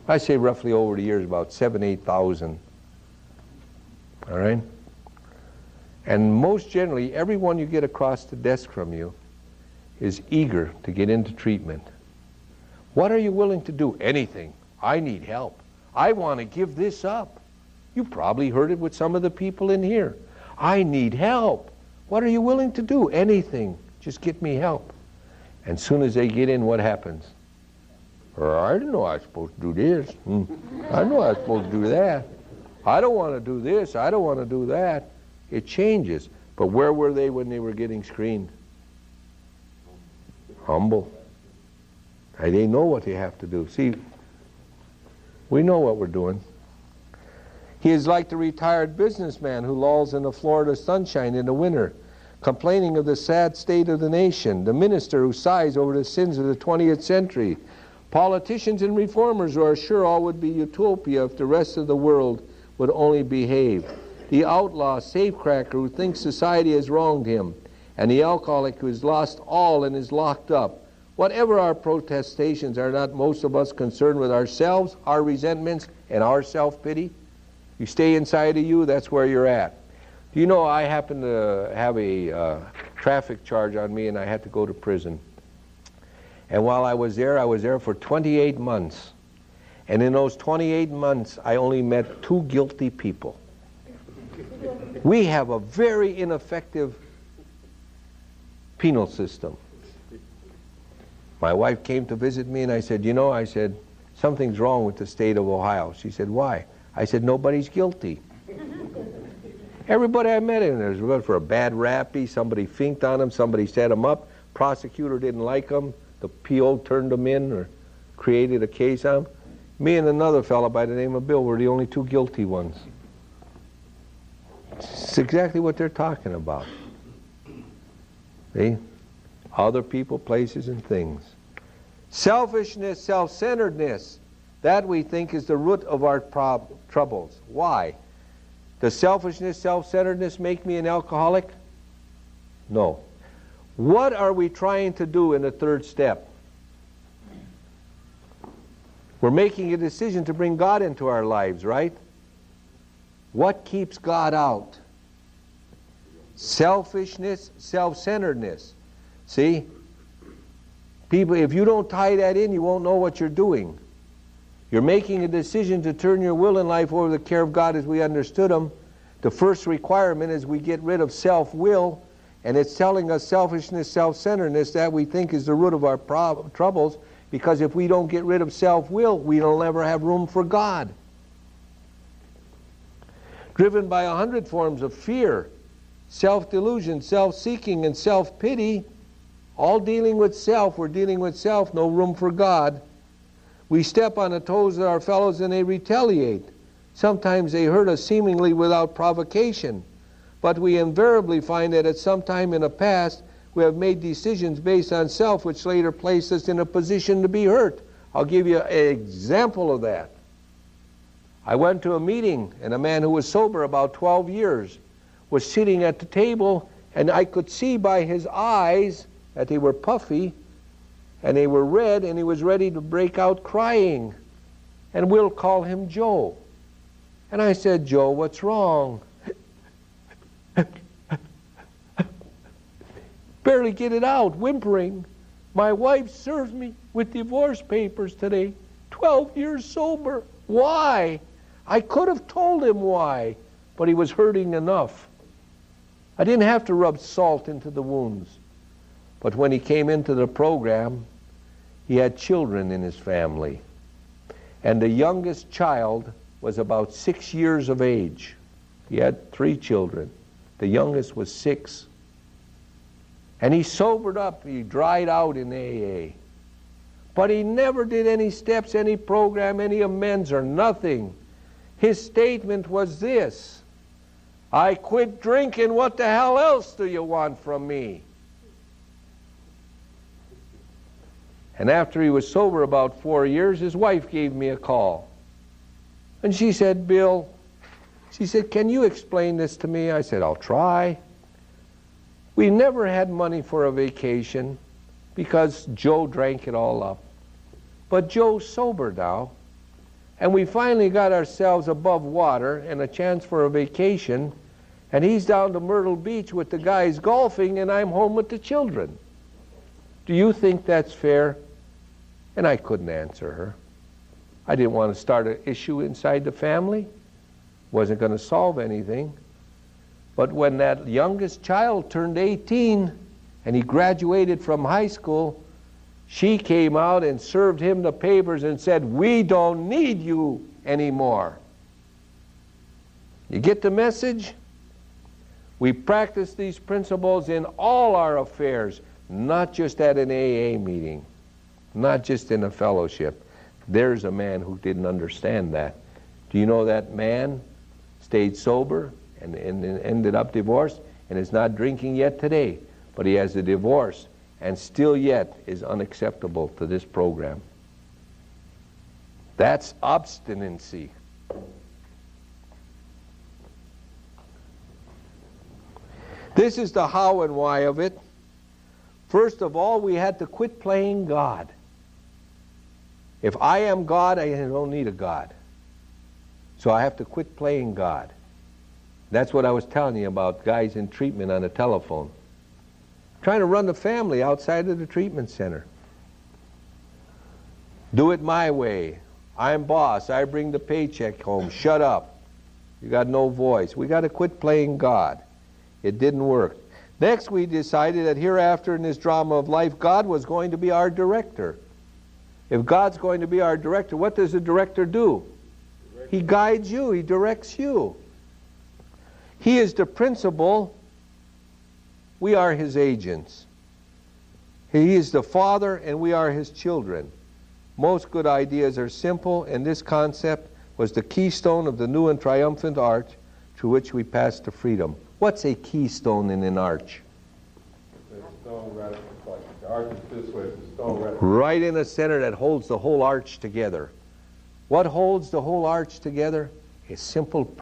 I say roughly over the years about 7,000 to 8,000. All right? And most generally, everyone you get across the desk from you is eager to get into treatment. What are you willing to do? Anything. I need help. I want to give this up. You probably heard it with some of the people in here. I need help. What are you willing to do? Anything. Just get me help. And as soon as they get in, what happens? I didn't know I was supposed to do this. I know I was supposed to do that. I don't want to do this. I don't want to do that. It changes. But where were they when they were getting screened? Humble. They know what they have to do. See, we know what we're doing. He is like the retired businessman who lolls in the Florida sunshine in the winter, complaining of the sad state of the nation, the minister who sighs over the sins of the 20th century, politicians and reformers who are sure all would be utopia if the rest of the world would only behave, the outlaw safecracker who thinks society has wronged him, and the alcoholic who has lost all and is locked up. Whatever our protestations, are not most of us concerned with ourselves, our resentments, and our self-pity? You stay inside of you, that's where you're at. Do you know I happened to have a traffic charge on me and I had to go to prison. And while I was there for 28 months. And in those 28 months, I only met 2 guilty people. We have a very ineffective penal system. My wife came to visit me and I said, you know, I said, something's wrong with the state of Ohio. She said, why? I said, nobody's guilty. Everybody I met in there was good for a bad rappy, somebody finked on him, somebody set him up, prosecutor didn't like him, the PO turned him in or created a case on him. Me and another fellow by the name of Bill were the only two guilty ones. It's exactly what they're talking about. See? Other people, places, and things. Selfishness, self-centeredness, that we think is the root of our troubles. Why? Does selfishness, self-centeredness make me an alcoholic? No. What are we trying to do in the third step? We're making a decision to bring God into our lives, right? What keeps God out? Selfishness, self-centeredness. See? People, if you don't tie that in, you won't know what you're doing. You're making a decision to turn your will and life over to the care of God as we understood Him. The first requirement is we get rid of self-will, and it's telling us selfishness, self-centeredness, that we think is the root of our troubles, because if we don't get rid of self-will, we'll never have room for God. Driven by 100 forms of fear, self-delusion, self-seeking, and self-pity, all dealing with self, we're dealing with self, no room for God. We step on the toes of our fellows and they retaliate. Sometimes they hurt us seemingly without provocation, but we invariably find that at some time in the past we have made decisions based on self which later place us in a position to be hurt. I'll give you an example of that. I went to a meeting and a man who was sober about 12 years was sitting at the table, and I could see by his eyes that they were puffy and they were red, and he was ready to break out crying. And we'll call him Joe. And I said, Joe, what's wrong? Barely get it out, whimpering. My wife served me with divorce papers today. 12 years sober. Why? I could have told him why, but he was hurting enough. I didn't have to rub salt into the wounds. But when he came into the program, he had children in his family. And the youngest child was about 6 years of age. He had 3 children. The youngest was 6. And he sobered up. He dried out in AA. But he never did any steps, any program, any amends, or nothing. His statement was this: I quit drinking. What the hell else do you want from me? And after he was sober about 4 years, his wife gave me a call. And she said, Bill, she said, can you explain this to me? I said, I'll try. We never had money for a vacation because Joe drank it all up. But Joe's sober now, and we finally got ourselves above water and a chance for a vacation, and he's down to Myrtle Beach with the guys golfing, and I'm home with the children. Do you think that's fair? And I couldn't answer her. I didn't want to start an issue inside the family. Wasn't going to solve anything. But when that youngest child turned 18 and he graduated from high school, she came out and served him the papers and said, we don't need you anymore. You get the message? We practice these principles in all our affairs, not just at an AA meeting, not just in a fellowship. There's a man who didn't understand that. Do you know that man stayed sober and ended up divorced and is not drinking yet today, but he has a divorce and still yet is unacceptable to this program? That's obstinacy. This is the how and why of it. First of all, we had to quit playing God. If I am God, I don't need a God. So I have to quit playing God. That's what I was telling you about guys in treatment on the telephone. Trying to run the family outside of the treatment center. Do it my way. I'm boss. I bring the paycheck home. Shut up. You got no voice. We got to quit playing God. It didn't work. Next, we decided that hereafter in this drama of life, God was going to be our director. If God's going to be our director, what does the director do? He guides you. He directs you. He is the principal. We are his agents. He is the Father, and we are his children. Most good ideas are simple, and this concept was the keystone of the new and triumphant arch through which we pass to freedom. What's a keystone in an arch? The stone right, like the arch is this way, the stone right. Right in the center that holds the whole arch together. What holds the whole arch together? A simple